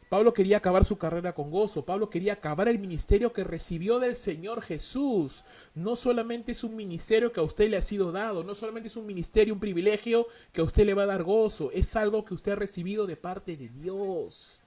Pablo quería acabar su carrera con gozo. Pablo quería acabar el ministerio que recibió del Señor Jesús. No solamente es un ministerio que a usted le ha sido dado, no solamente es un ministerio, un privilegio que a usted le va a dar gozo, es algo que usted ha recibido de parte de Dios.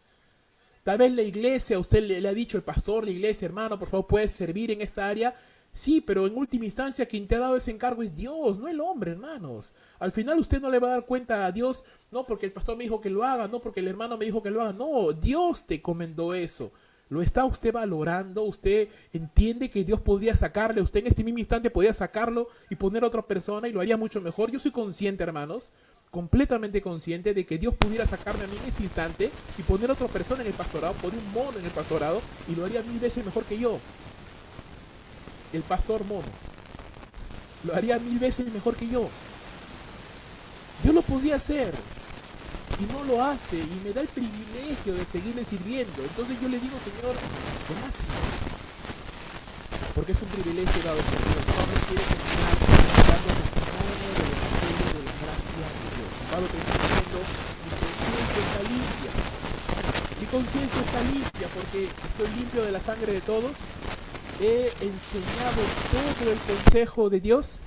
Tal vez la iglesia, a usted le ha dicho el pastor, la iglesia, hermano, por favor, puedes servir en esta área. Sí, pero en última instancia quien te ha dado ese encargo es Dios, no el hombre, hermanos. Al final usted no le va a dar cuenta a Dios, no porque el pastor me dijo que lo haga, no porque el hermano me dijo que lo haga, no, Dios te encomendó eso. Lo está usted valorando, usted entiende que Dios podría sacarle, usted en este mismo instante podría sacarlo y poner a otra persona y lo haría mucho mejor. Yo soy consciente, hermanos, completamente consciente de que Dios pudiera sacarme a mí en este instante y poner a otra persona en el pastorado, poner un mono en el pastorado y lo haría 1000 veces mejor que yo. El pastor mono lo haría 1000 veces mejor que yo. Yo lo podría hacer y no lo hace y me da el privilegio de seguirle sirviendo. Entonces yo le digo, Señor, gracias, porque es un privilegio dado por Dios. Pablo quiere terminar dando testimonio del evangelio de la gracia de Dios. Pablo termina diciendo, mi conciencia está limpia. Mi conciencia está limpia porque estoy limpio de la sangre de todos. He enseñado todo el consejo de Dios.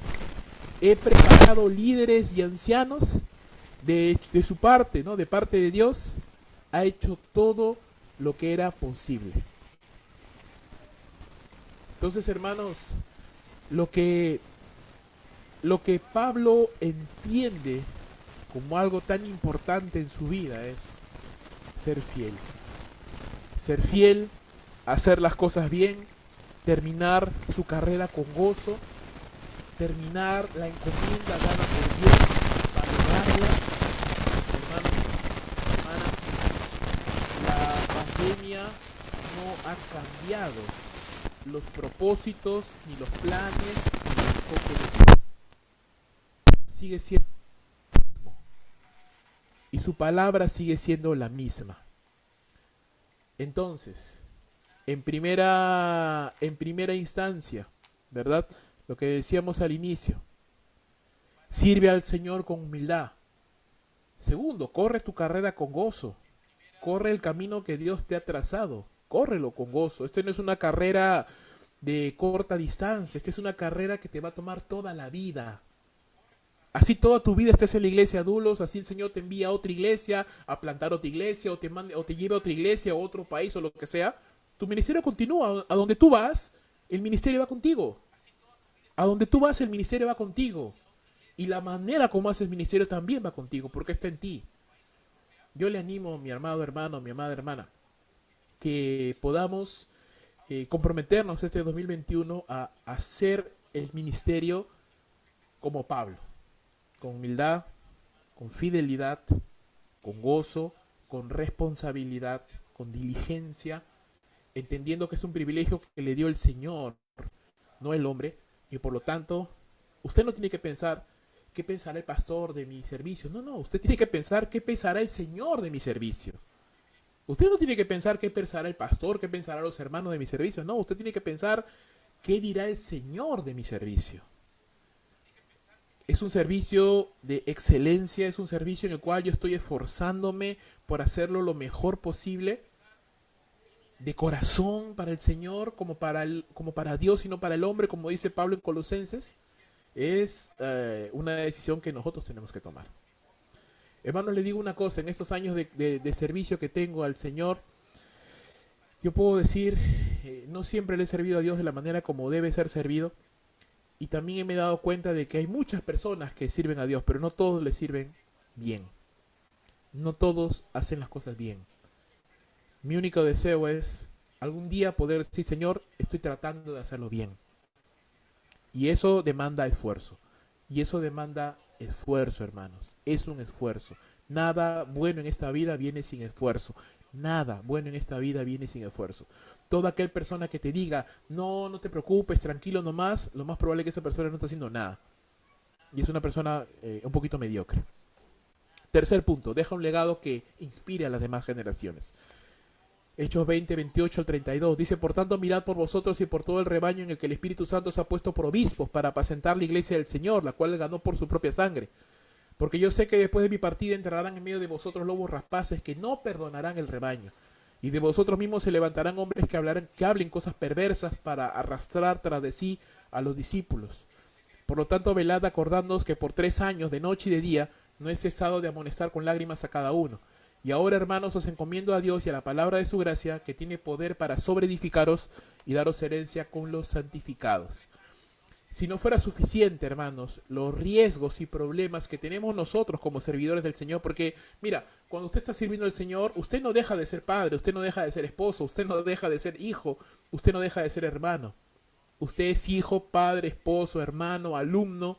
He preparado líderes y ancianos de su parte, ¿no? De parte de Dios. Ha hecho todo lo que era posible. Entonces, hermanos, lo que Pablo entiende como algo tan importante en su vida es ser fiel. Ser fiel, hacer las cosas bien, terminar su carrera con gozo, terminar la encomienda dada por Dios, valorarla. Hermanos, hermanas, la pandemia no ha cambiado los propósitos, ni los planes, ni el foco de Dios. Sigue siendo el mismo. Y su palabra sigue siendo la misma. Entonces, en primera instancia, ¿verdad? Lo que decíamos al inicio, sirve al Señor con humildad. Segundo, corre tu carrera con gozo. Corre el camino que Dios te ha trazado. Córrelo con gozo. Esta no es una carrera de corta distancia. Esta es una carrera que te va a tomar toda la vida. Así toda tu vida estés en la iglesia Dulos, así el Señor te envía a otra iglesia, a plantar otra iglesia, o te lleva a otra iglesia, a otro país, o lo que sea. Tu ministerio continúa. A donde tú vas, el ministerio va contigo. A donde tú vas, el ministerio va contigo. Y la manera como haces ministerio también va contigo, porque está en ti. Yo le animo, mi amado hermano, mi amada hermana, que podamos comprometernos este 2021 a hacer el ministerio como Pablo, con humildad, con fidelidad, con gozo, con responsabilidad, con diligencia, entendiendo que es un privilegio que le dio el Señor, no el hombre, y por lo tanto, usted no tiene que pensar qué pensará el pastor de mi servicio. No, no, usted tiene que pensar qué pensará el Señor de mi servicio. Usted no tiene que pensar qué pensará el pastor, qué pensará los hermanos de mi servicio. No, usted tiene que pensar qué dirá el Señor de mi servicio. Es un servicio de excelencia, es un servicio en el cual yo estoy esforzándome por hacerlo lo mejor posible, de corazón para el Señor, como para Dios y no para el hombre, como dice Pablo en Colosenses. Es una decisión que nosotros tenemos que tomar. Hermanos, le digo una cosa, en estos años de servicio que tengo al Señor, yo puedo decir, no siempre le he servido a Dios de la manera como debe ser servido, y también me he dado cuenta de que hay muchas personas que sirven a Dios, pero no todos le sirven bien. No todos hacen las cosas bien. Mi único deseo es algún día poder decir, Señor, estoy tratando de hacerlo bien. Y eso demanda esfuerzo. Y eso demanda esfuerzo, hermanos. Es un esfuerzo. Nada bueno en esta vida viene sin esfuerzo. Nada bueno en esta vida viene sin esfuerzo. Toda aquella persona que te diga, no, no te preocupes, tranquilo nomás, lo más probable es que esa persona no está haciendo nada. Y es una persona un poquito mediocre. Tercer punto, deja un legado que inspire a las demás generaciones. Hechos 20, 28 al 32. Dice, por tanto, mirad por vosotros y por todo el rebaño en el que el Espíritu Santo se ha puesto por obispos para apacentar la iglesia del Señor, la cual ganó por su propia sangre. Porque yo sé que después de mi partida entrarán en medio de vosotros lobos rapaces que no perdonarán el rebaño. Y de vosotros mismos se levantarán hombres que hablen cosas perversas para arrastrar tras de sí a los discípulos. Por lo tanto, velad acordándoos que por 3 años, de noche y de día, no he cesado de amonestar con lágrimas a cada uno. Y ahora, hermanos, os encomiendo a Dios y a la palabra de su gracia, que tiene poder para sobreedificaros y daros herencia con los santificados. Si no fuera suficiente, hermanos, los riesgos y problemas que tenemos nosotros como servidores del Señor, porque, mira, cuando usted está sirviendo al Señor, usted no deja de ser padre, usted no deja de ser esposo, usted no deja de ser hijo, usted no deja de ser hermano. Usted es hijo, padre, esposo, hermano, alumno,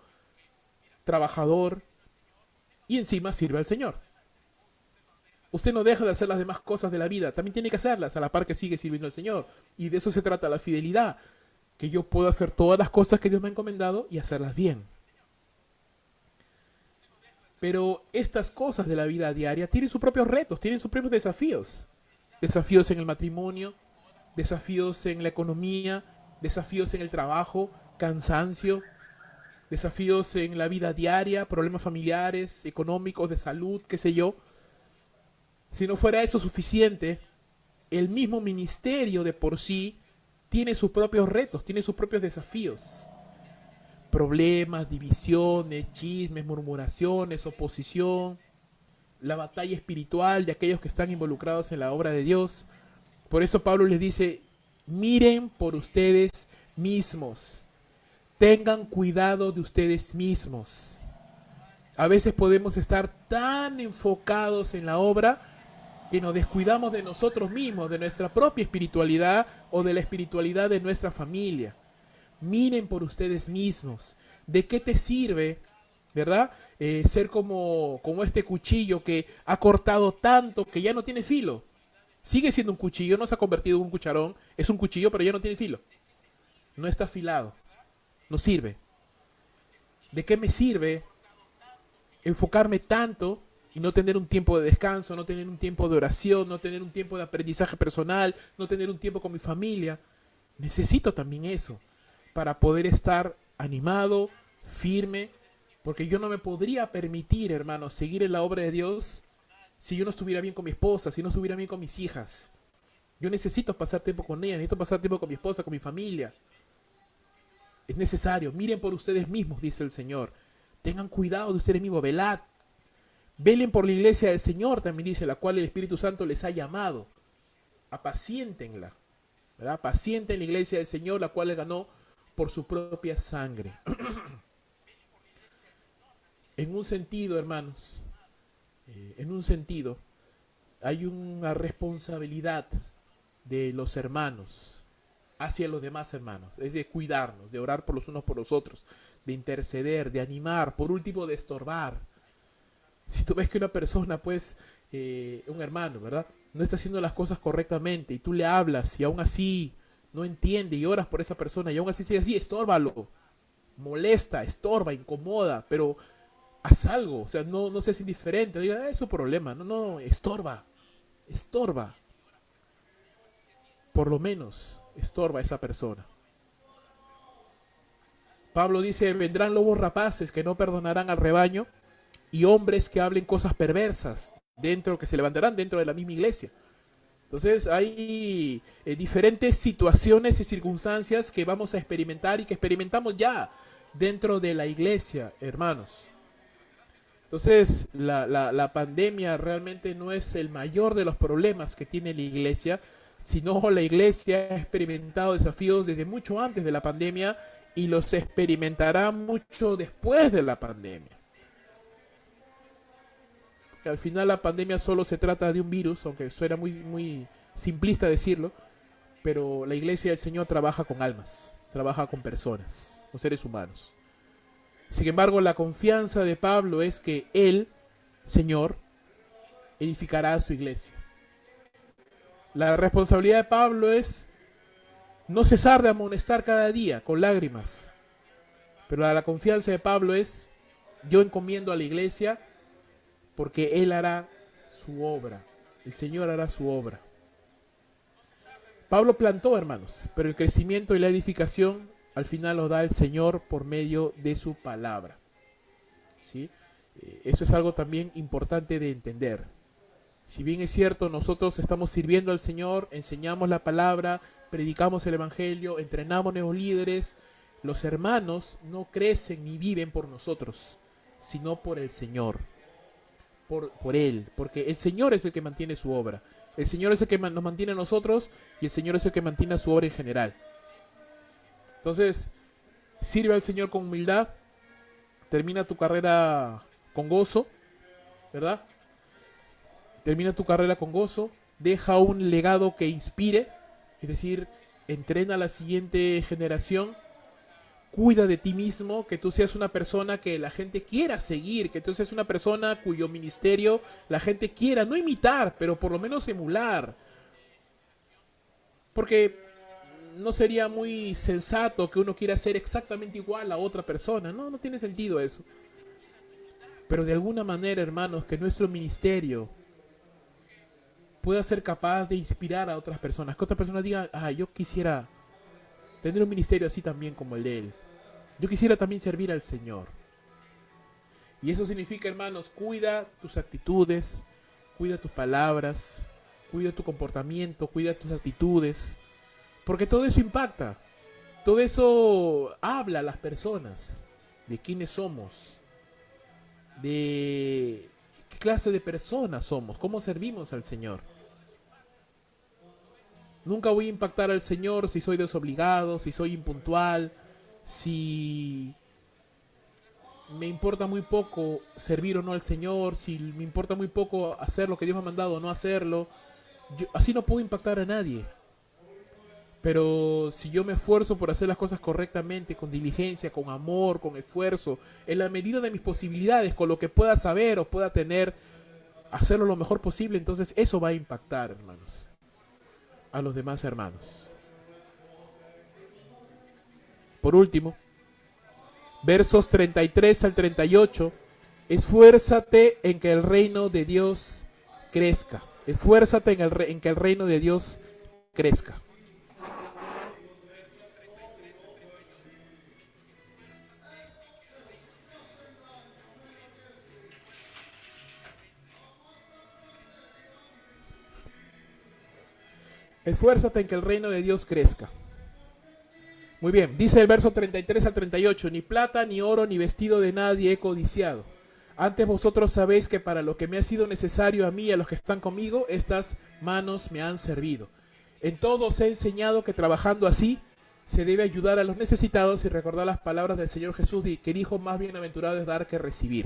trabajador y encima sirve al Señor. Usted no deja de hacer las demás cosas de la vida, también tiene que hacerlas a la par que sigue sirviendo al Señor. Y de eso se trata la fidelidad, que yo puedo hacer todas las cosas que Dios me ha encomendado y hacerlas bien. Pero estas cosas de la vida diaria tienen sus propios retos, tienen sus propios desafíos. Desafíos en el matrimonio, desafíos en la economía, desafíos en el trabajo, cansancio, desafíos en la vida diaria, problemas familiares, económicos, de salud, qué sé yo. Si no fuera eso suficiente, el mismo ministerio de por sí tiene sus propios retos, tiene sus propios desafíos. Problemas, divisiones, chismes, murmuraciones, oposición, la batalla espiritual de aquellos que están involucrados en la obra de Dios. Por eso Pablo les dice, miren por ustedes mismos, tengan cuidado de ustedes mismos. A veces podemos estar tan enfocados en la obra que nos descuidamos de nosotros mismos, de nuestra propia espiritualidad o de la espiritualidad de nuestra familia. Miren por ustedes mismos. ¿De qué te sirve, verdad? Ser como este cuchillo que ha cortado tanto que ya no tiene filo. Sigue siendo un cuchillo, no se ha convertido en un cucharón. Es un cuchillo, pero ya no tiene filo. No está afilado. No sirve. ¿De qué me sirve enfocarme tanto y no tener un tiempo de descanso, no tener un tiempo de oración, no tener un tiempo de aprendizaje personal, no tener un tiempo con mi familia. Necesito también eso para poder estar animado, firme, porque yo no me podría permitir, hermano, seguir en la obra de Dios si yo no estuviera bien con mi esposa, si no estuviera bien con mis hijas. Yo necesito pasar tiempo con ellas, necesito pasar tiempo con mi esposa, con mi familia. Es necesario. Miren por ustedes mismos, dice el Señor. Tengan cuidado de ustedes mismos, velad. Velen por la iglesia del Señor, también dice, la cual el Espíritu Santo les ha llamado. Apaciéntenla, ¿verdad? Apacienten la iglesia del Señor, la cual le ganó por su propia sangre. En un sentido, hermanos, en un sentido, hay una responsabilidad de los hermanos hacia los demás hermanos, es de cuidarnos, de orar por los unos por los otros, de interceder, de animar, por último de estorbar. Si tú ves que una persona, pues, un hermano, ¿verdad?, no está haciendo las cosas correctamente y tú le hablas y aún así no entiende y oras por esa persona y aún así sigue así, estórbalo, molesta, estorba, incomoda, pero haz algo, o sea, no seas indiferente, no digas, es su problema, no, estorba, estorba, por lo menos estorba a esa persona. Pablo dice, vendrán lobos rapaces que no perdonarán al rebaño y hombres que hablen cosas perversas dentro, que se levantarán dentro de la misma iglesia. Entonces hay diferentes situaciones y circunstancias que vamos a experimentar y que experimentamos ya dentro de la iglesia, hermanos. Entonces la pandemia realmente no es el mayor de los problemas que tiene la iglesia, sino la iglesia ha experimentado desafíos desde mucho antes de la pandemia y los experimentará mucho después de la pandemia. Al final la pandemia solo se trata de un virus, aunque suena muy simplista decirlo, pero la iglesia del Señor trabaja con almas, trabaja con personas, con seres humanos. Sin embargo, la confianza de Pablo es que Él, Señor, edificará a su iglesia. La responsabilidad de Pablo es no cesar de amonestar cada día con lágrimas. Pero la confianza de Pablo es, yo encomiendo a la iglesia porque Él hará su obra. El Señor hará su obra. Pablo plantó, hermanos, pero el crecimiento y la edificación al final lo da el Señor por medio de su palabra. ¿Sí? Eso es algo también importante de entender. Si bien es cierto, nosotros estamos sirviendo al Señor, enseñamos la palabra, predicamos el evangelio, entrenamos nuevos líderes, los hermanos no crecen ni viven por nosotros, sino por el Señor, por Él, porque el Señor es el que mantiene su obra. El Señor es el que nos mantiene a nosotros y el Señor es el que mantiene su obra en general. Entonces, sirve al Señor con humildad, termina tu carrera con gozo, ¿verdad? Termina tu carrera con gozo, deja un legado que inspire, es decir, entrena a la siguiente generación, cuida de ti mismo, que tú seas una persona que la gente quiera seguir, que tú seas una persona cuyo ministerio la gente quiera, no imitar, pero por lo menos emular. Porque no sería muy sensato que uno quiera ser exactamente igual a otra persona, no tiene sentido eso. Pero de alguna manera, hermanos, que nuestro ministerio pueda ser capaz de inspirar a otras personas, que otras personas digan, yo quisiera tener un ministerio así también como el de él. Yo quisiera también servir al Señor. Y eso significa, hermanos, cuida tus actitudes, cuida tus palabras, cuida tu comportamiento, cuida tus actitudes, porque todo eso impacta, todo eso habla a las personas de quiénes somos, de qué clase de personas somos, cómo servimos al Señor. Nunca voy a impactar al Señor si soy desobligado, si soy impuntual, si me importa muy poco servir o no al Señor, si me importa muy poco hacer lo que Dios me ha mandado o no hacerlo. Así no puedo impactar a nadie. Pero si yo me esfuerzo por hacer las cosas correctamente, con diligencia, con amor, con esfuerzo, en la medida de mis posibilidades, con lo que pueda saber o pueda tener, hacerlo lo mejor posible, entonces eso va a impactar, hermanos, a los demás hermanos. Por último, versos 33 al 38 Esfuérzate en que el reino de Dios crezca. Esfuérzate en que el reino de Dios crezca. Esfuérzate en que el reino de Dios crezca. Muy bien, dice el verso 33 al 38, ni plata, ni oro, ni vestido de nadie he codiciado. Antes vosotros sabéis que para lo que me ha sido necesario a mí y a los que están conmigo, estas manos me han servido. En todo os he enseñado que trabajando así se debe ayudar a los necesitados y recordar las palabras del Señor Jesús que dijo, más bienaventurado es dar que recibir.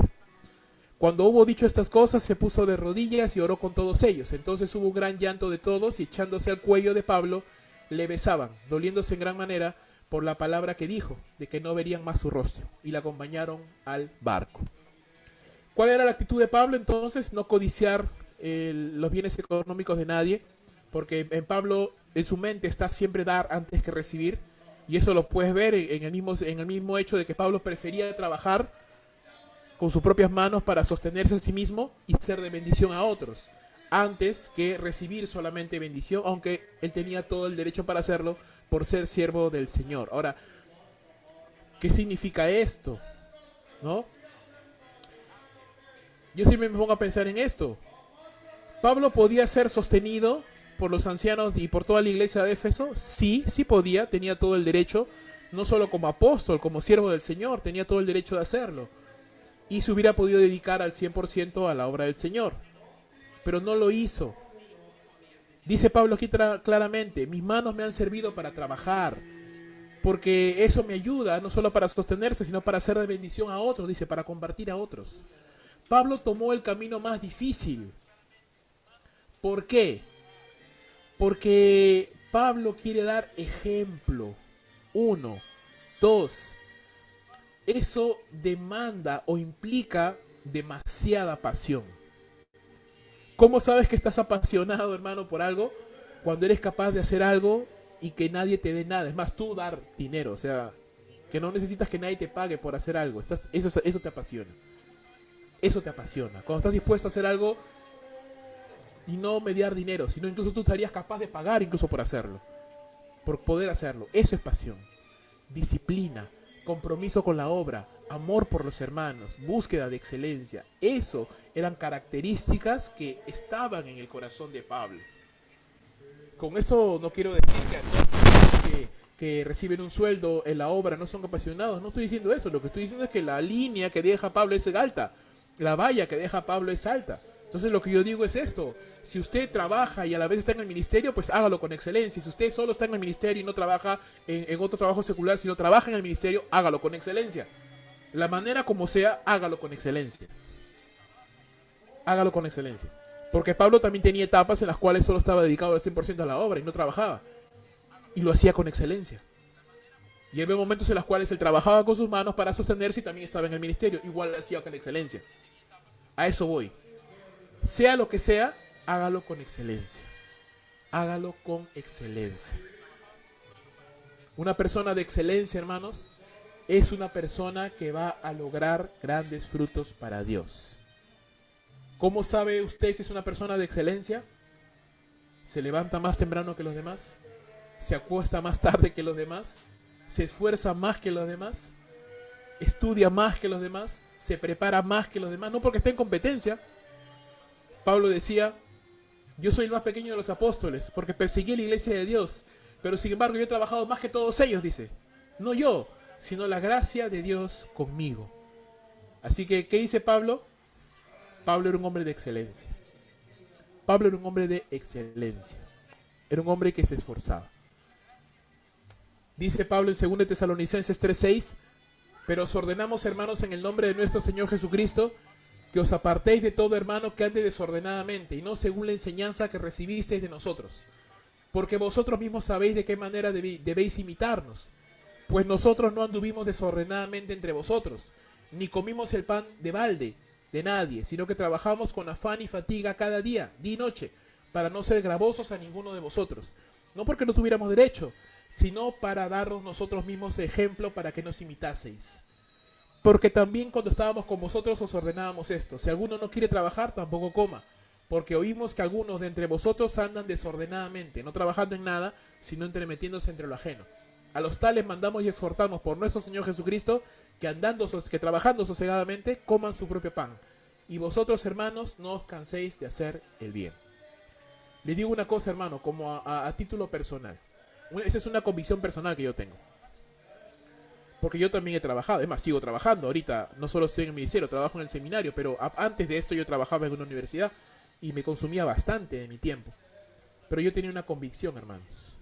Cuando hubo dicho estas cosas, se puso de rodillas y oró con todos ellos. Entonces hubo un gran llanto de todos y echándose al cuello de Pablo, le besaban, doliéndose en gran manera por la palabra que dijo, de que no verían más su rostro, y la acompañaron al barco. ¿Cuál era la actitud de Pablo entonces? No codiciar los bienes económicos de nadie, porque en Pablo, en su mente está siempre dar antes que recibir, y eso lo puedes ver en el mismo hecho de que Pablo prefería trabajar con sus propias manos para sostenerse a sí mismo y ser de bendición a otros, antes que recibir solamente bendición, aunque él tenía todo el derecho para hacerlo por ser siervo del Señor. Ahora, ¿qué significa esto? ¿No? Yo siempre me pongo a pensar en esto. ¿Pablo podía ser sostenido por los ancianos y por toda la iglesia de Éfeso? Sí, sí podía, tenía todo el derecho, no solo como apóstol, como siervo del Señor, tenía todo el derecho de hacerlo. Y se hubiera podido dedicar al 100% a la obra del Señor. Pero no lo hizo. Dice Pablo aquí claramente, mis manos me han servido para trabajar, porque eso me ayuda no solo para sostenerse, sino para hacer de bendición a otros, dice, para compartir a otros. Pablo tomó el camino más difícil. ¿Por qué? Porque Pablo quiere dar ejemplo. 1, 2. Eso demanda o implica demasiada pasión. ¿Cómo sabes que estás apasionado, hermano, por algo? Cuando eres capaz de hacer algo y que nadie te dé nada. Es más, tú dar dinero, o sea, que no necesitas que nadie te pague por hacer algo. Eso te apasiona. Eso te apasiona. Cuando estás dispuesto a hacer algo y no mediar dinero, sino incluso tú estarías capaz de pagar incluso por hacerlo. Por poder hacerlo. Eso es pasión. Disciplina, compromiso con la obra, amor por los hermanos, búsqueda de excelencia. Eso eran características que estaban en el corazón de Pablo. Con eso no quiero decir que reciben un sueldo en la obra no son apasionados. No estoy diciendo eso. Lo que estoy diciendo es que la línea que deja Pablo es alta. La valla que deja Pablo es alta. Entonces lo que yo digo es esto: si usted trabaja y a la vez está en el ministerio, pues hágalo con excelencia. Si usted solo está en el ministerio y no trabaja en otro trabajo secular, sino trabaja en el ministerio, hágalo con excelencia. La manera como sea, hágalo con excelencia. Hágalo con excelencia. Porque Pablo también tenía etapas en las cuales solo estaba dedicado al 100% a la obra y no trabajaba. Y lo hacía con excelencia. Y había momentos en los cuales él trabajaba con sus manos para sostenerse y también estaba en el ministerio. Igual lo hacía con excelencia. A eso voy. Sea lo que sea, hágalo con excelencia. Hágalo con excelencia. Una persona de excelencia, hermanos, es una persona que va a lograr grandes frutos para Dios. ¿Cómo sabe usted si es una persona de excelencia? ¿Se levanta más temprano que los demás? ¿Se acuesta más tarde que los demás? ¿Se esfuerza más que los demás? ¿Estudia más que los demás? ¿Se prepara más que los demás? No porque esté en competencia. Pablo decía, yo soy el más pequeño de los apóstoles porque perseguí la iglesia de Dios, pero sin embargo yo he trabajado más que todos ellos, dice. No yo, sino la gracia de Dios conmigo. Así que, ¿qué dice Pablo? Pablo era un hombre de excelencia. Pablo era un hombre de excelencia. Era un hombre que se esforzaba. Dice Pablo en 2 Tesalonicenses 3:6, pero os ordenamos, hermanos, en el nombre de nuestro Señor Jesucristo, que os apartéis de todo hermano que ande desordenadamente, y no según la enseñanza que recibisteis de nosotros. Porque vosotros mismos sabéis de qué manera debéis imitarnos. Pues nosotros no anduvimos desordenadamente entre vosotros, ni comimos el pan de balde de nadie, sino que trabajamos con afán y fatiga cada día y noche, para no ser gravosos a ninguno de vosotros. No porque no tuviéramos derecho, sino para darnos nosotros mismos ejemplo para que nos imitaseis. Porque también cuando estábamos con vosotros os ordenábamos esto: si alguno no quiere trabajar, tampoco coma. Porque oímos que algunos de entre vosotros andan desordenadamente, no trabajando en nada, sino entremetiéndose entre lo ajeno. A los tales mandamos y exhortamos por nuestro Señor Jesucristo que trabajando sosegadamente coman su propio pan. Y vosotros, hermanos, no os canséis de hacer el bien. Le digo una cosa, hermano, como a título personal. Esa es una convicción personal que yo tengo. Porque yo también he trabajado, es más, sigo trabajando. Ahorita no solo estoy en el ministerio, trabajo en el seminario, pero antes de esto yo trabajaba en una universidad y me consumía bastante de mi tiempo. Pero yo tenía una convicción, hermanos.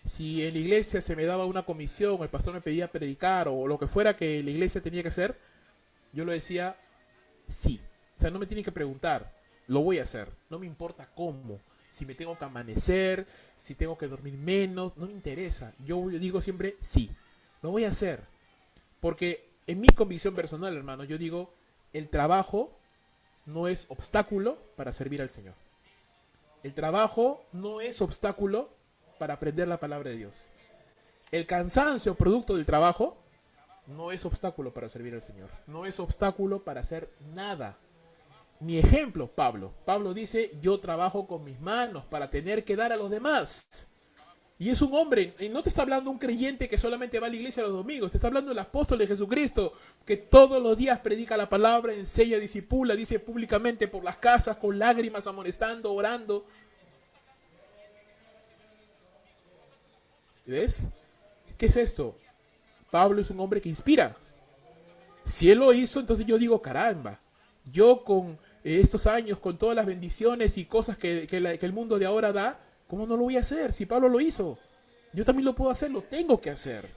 Si en la iglesia se me daba una comisión, el pastor me pedía predicar o lo que fuera que la iglesia tenía que hacer, yo lo decía sí. O sea, no me tienen que preguntar, lo voy a hacer. No me importa cómo. Si me tengo que amanecer, si tengo que dormir menos, no me interesa. Yo digo siempre sí. Lo voy a hacer. Porque en mi convicción personal, hermano, yo digo, el trabajo no es obstáculo para servir al Señor. El trabajo no es obstáculo para aprender la palabra de Dios. El cansancio producto del trabajo no es obstáculo para servir al Señor. No es obstáculo para hacer nada. Mi ejemplo, Pablo. Pablo dice, yo trabajo con mis manos para tener que dar a los demás. Y es un hombre, y no te está hablando un creyente que solamente va a la iglesia los domingos, te está hablando el apóstol de Jesucristo, que todos los días predica la palabra, enseña, discipula, dice públicamente por las casas, con lágrimas, amonestando, orando. ¿Ves? ¿Qué es esto? Pablo es un hombre que inspira. Si él lo hizo, entonces yo digo, caramba, yo con estos años, con todas las bendiciones y cosas que el mundo de ahora da, ¿cómo no lo voy a hacer? Si Pablo lo hizo, yo también lo puedo hacer, lo tengo que hacer.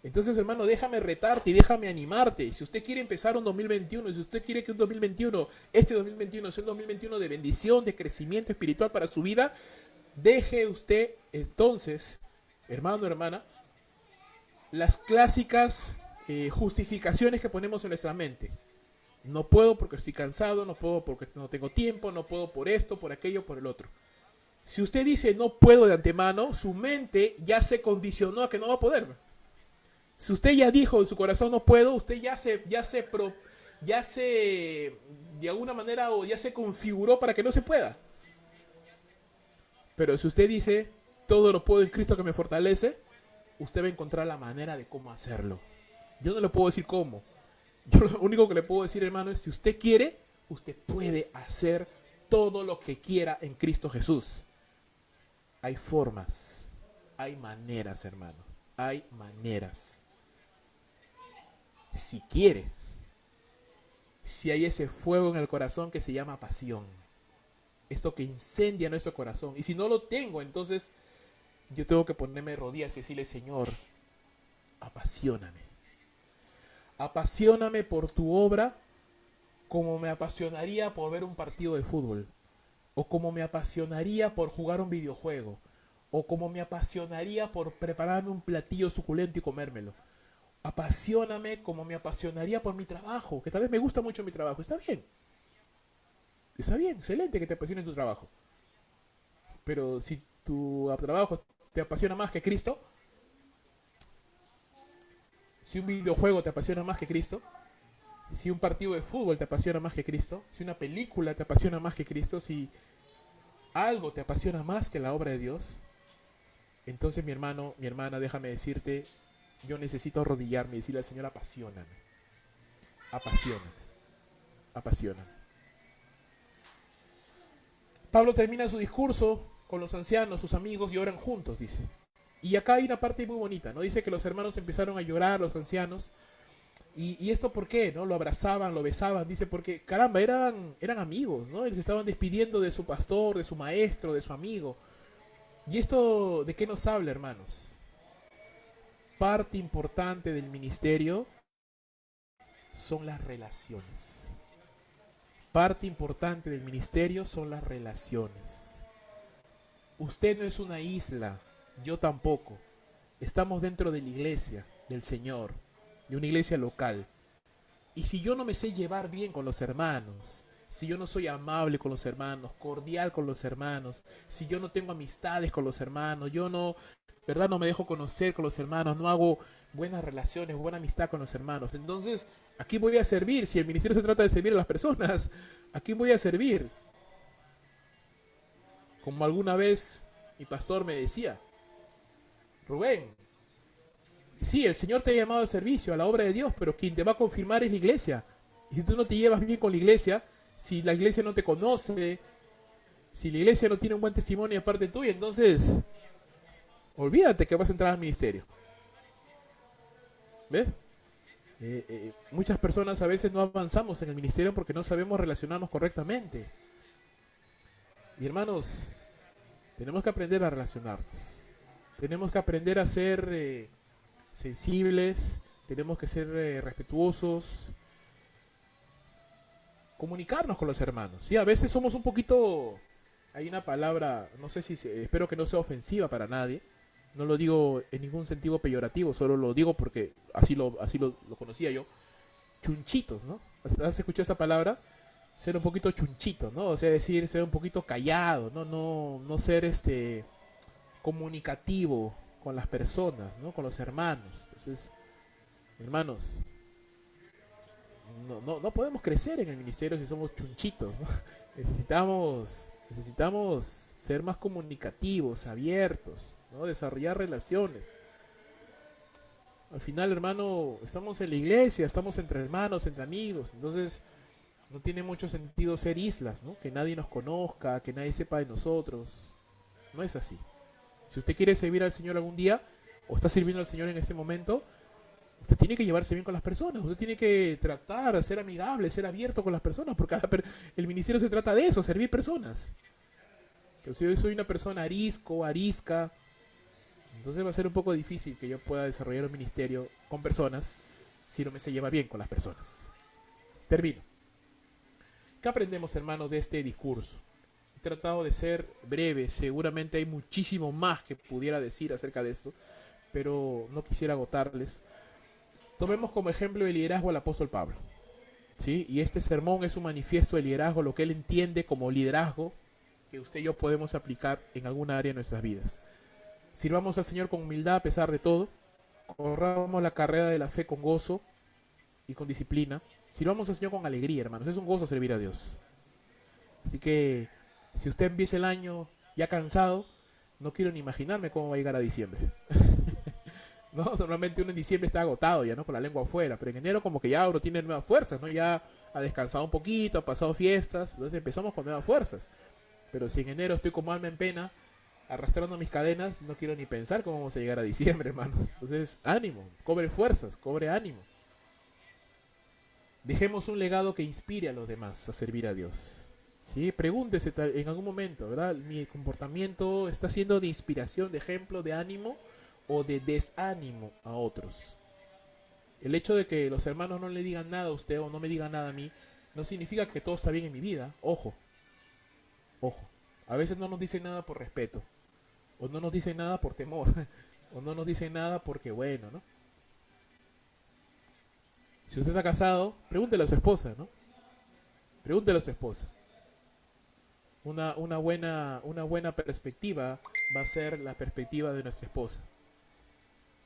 Entonces, hermano, déjame retarte y déjame animarte. Si usted quiere empezar un 2021, si usted quiere que este 2021 sea un 2021 de bendición, de crecimiento espiritual para su vida, deje usted entonces, hermano, hermana, las clásicas justificaciones que ponemos en nuestra mente. No puedo porque estoy cansado, no puedo porque no tengo tiempo, no puedo por esto, por aquello, por el otro. Si usted dice no puedo de antemano, su mente ya se condicionó a que no va a poder. Si usted ya dijo en su corazón no puedo, usted ya se de alguna manera o ya se configuró para que no se pueda. Pero si usted dice todo lo puedo en Cristo que me fortalece, usted va a encontrar la manera de cómo hacerlo. Yo no le puedo decir cómo. Yo lo único que le puedo decir, hermano, es si usted quiere, usted puede hacer todo lo que quiera en Cristo Jesús. Hay formas, hay maneras, hermano, hay maneras. Si quiere, si hay ese fuego en el corazón que se llama pasión, esto que incendia nuestro corazón. Y si no lo tengo, entonces yo tengo que ponerme de rodillas y decirle, Señor, apasioname. Apasioname por tu obra como me apasionaría por ver un partido de fútbol, o como me apasionaría por jugar un videojuego, o como me apasionaría por prepararme un platillo suculento y comérmelo. Apasioname como me apasionaría por mi trabajo, que tal vez me gusta mucho mi trabajo. Está bien, excelente que te apasione tu trabajo. Pero si tu trabajo te apasiona más que Cristo, si un videojuego te apasiona más que Cristo, si un partido de fútbol te apasiona más que Cristo, si una película te apasiona más que Cristo, si algo te apasiona más que la obra de Dios, entonces mi hermano, mi hermana, déjame decirte, yo necesito arrodillarme y decirle al Señor, apasioname, apasioname, apasioname. Pablo termina su discurso con los ancianos, sus amigos, y oran juntos, dice. Y acá hay una parte muy bonita, ¿no? Dice que los hermanos empezaron a llorar, los ancianos. ¿Y esto por qué? ¿No? Lo abrazaban, lo besaban, dice, porque caramba, eran amigos, ¿no? Ellos se estaban despidiendo de su pastor, de su maestro, de su amigo. ¿Y esto de qué nos habla, hermanos? Parte importante del ministerio son las relaciones. Parte importante del ministerio son las relaciones. Usted no es una isla, yo tampoco. Estamos dentro de la iglesia del Señor, de una iglesia local. Y si yo no me sé llevar bien con los hermanos, si yo no soy amable con los hermanos, cordial con los hermanos, si yo no tengo amistades con los hermanos, yo no ¿verdad? No me dejo conocer con los hermanos, no hago buenas relaciones, buena amistad con los hermanos. Entonces, ¿a quién voy a servir? Si el ministerio se trata de servir a las personas, ¿a quién voy a servir? Como alguna vez mi pastor me decía, Rubén, sí, el Señor te ha llamado al servicio, a la obra de Dios, pero quien te va a confirmar es la iglesia. Y si tú no te llevas bien con la iglesia, si la iglesia no te conoce, si la iglesia no tiene un buen testimonio de parte tuya, entonces olvídate que vas a entrar al ministerio. ¿Ves? Muchas personas a veces no avanzamos en el ministerio porque no sabemos relacionarnos correctamente. Y hermanos, tenemos que aprender a relacionarnos. Tenemos que aprender a ser sensibles, tenemos que ser respetuosos, comunicarnos con los hermanos. Sí, a veces somos un poquito, hay una palabra, no sé si, espero que no sea ofensiva para nadie, no lo digo en ningún sentido peyorativo, solo lo digo porque así lo conocía yo, chunchitos, ¿no? ¿Has escuchado esa palabra? Ser un poquito chunchito, ¿no? O sea, decir, ser un poquito callado, no ser comunicativo con las personas, ¿no? Con los hermanos. Entonces, hermanos, no podemos crecer en el ministerio si somos chunchitos, ¿no? Necesitamos ser más comunicativos, abiertos, ¿no? Desarrollar relaciones. Al final, hermano, estamos en la iglesia, estamos entre hermanos, entre amigos, entonces no tiene mucho sentido ser islas, ¿no? Que nadie nos conozca, que nadie sepa de nosotros. No es así. Si usted quiere servir al Señor algún día, o está sirviendo al Señor en ese momento, usted tiene que llevarse bien con las personas, usted tiene que tratar, ser amigable, ser abierto con las personas, porque el ministerio se trata de eso, servir personas. Pero si yo soy una persona arisca, entonces va a ser un poco difícil que yo pueda desarrollar un ministerio con personas si no me se lleva bien con las personas. Termino. ¿Qué aprendemos, hermanos, de este discurso? He tratado de ser breve, seguramente hay muchísimo más que pudiera decir acerca de esto, pero no quisiera agotarles. Tomemos como ejemplo el liderazgo al apóstol Pablo, ¿sí? Y este sermón es un manifiesto de liderazgo, lo que él entiende como liderazgo, que usted y yo podemos aplicar en alguna área de nuestras vidas. Sirvamos al Señor con humildad a pesar de todo, corramos la carrera de la fe con gozo y con disciplina, sirvamos al Señor con alegría, hermanos, es un gozo servir a Dios. Así que si usted empieza el año ya cansado, no quiero ni imaginarme cómo va a llegar a diciembre. No, normalmente uno en diciembre está agotado ya, ¿no? Con la lengua afuera, pero en enero como que ya uno tiene nuevas fuerzas, ¿no? Ya ha descansado un poquito, ha pasado fiestas, entonces empezamos con nuevas fuerzas. Pero si en enero estoy como alma en pena, arrastrando mis cadenas, no quiero ni pensar cómo vamos a llegar a diciembre, hermanos. Entonces, ánimo, cobre fuerzas, cobre ánimo. Dejemos un legado que inspire a los demás a servir a Dios. ¿Sí? Pregúntese en algún momento, ¿verdad? ¿Mi comportamiento está siendo de inspiración, de ejemplo, de ánimo o de desánimo a otros? El hecho de que los hermanos no le digan nada a usted o no me digan nada a mí, no significa que todo está bien en mi vida. Ojo, ojo. A veces no nos dicen nada por respeto, o no nos dicen nada por temor, o no nos dicen nada porque bueno, ¿no? Si usted está casado, pregúntele a su esposa, ¿no? Pregúntele a su esposa. Una buena perspectiva va a ser la perspectiva de nuestra esposa.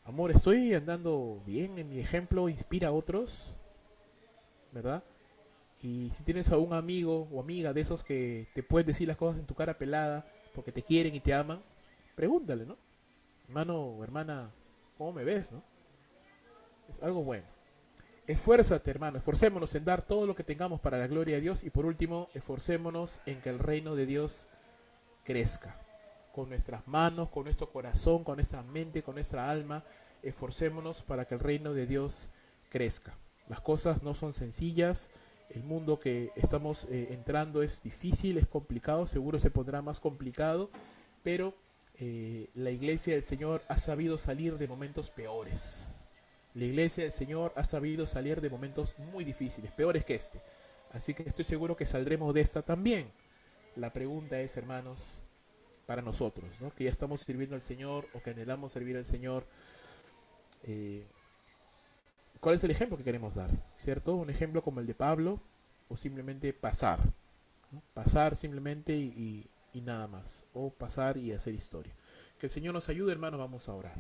Amor, ¿estoy andando bien en mi ejemplo? ¿Inspira a otros? ¿Verdad? Y si tienes a un amigo o amiga de esos que te pueden decir las cosas en tu cara pelada porque te quieren y te aman, pregúntale, ¿no? Hermano o hermana, ¿cómo me ves, no? Es algo bueno. Esfuérzate, hermano, esforcémonos en dar todo lo que tengamos para la gloria de Dios y por último, esforcémonos en que el reino de Dios crezca. Con nuestras manos, con nuestro corazón, con nuestra mente, con nuestra alma, esforcémonos para que el reino de Dios crezca. Las cosas no son sencillas, el mundo que estamos entrando es difícil, es complicado, seguro se pondrá más complicado, pero la iglesia del Señor ha sabido salir de momentos peores. La iglesia del Señor ha sabido salir de momentos muy difíciles, peores que este. Así que estoy seguro que saldremos de esta también. La pregunta es, hermanos, para nosotros, ¿no? Que ya estamos sirviendo al Señor o que anhelamos servir al Señor, ¿cuál es el ejemplo que queremos dar? ¿Cierto? Un ejemplo como el de Pablo o simplemente pasar, ¿no? Pasar simplemente y nada más. O pasar y hacer historia. Que el Señor nos ayude, hermanos, vamos a orar.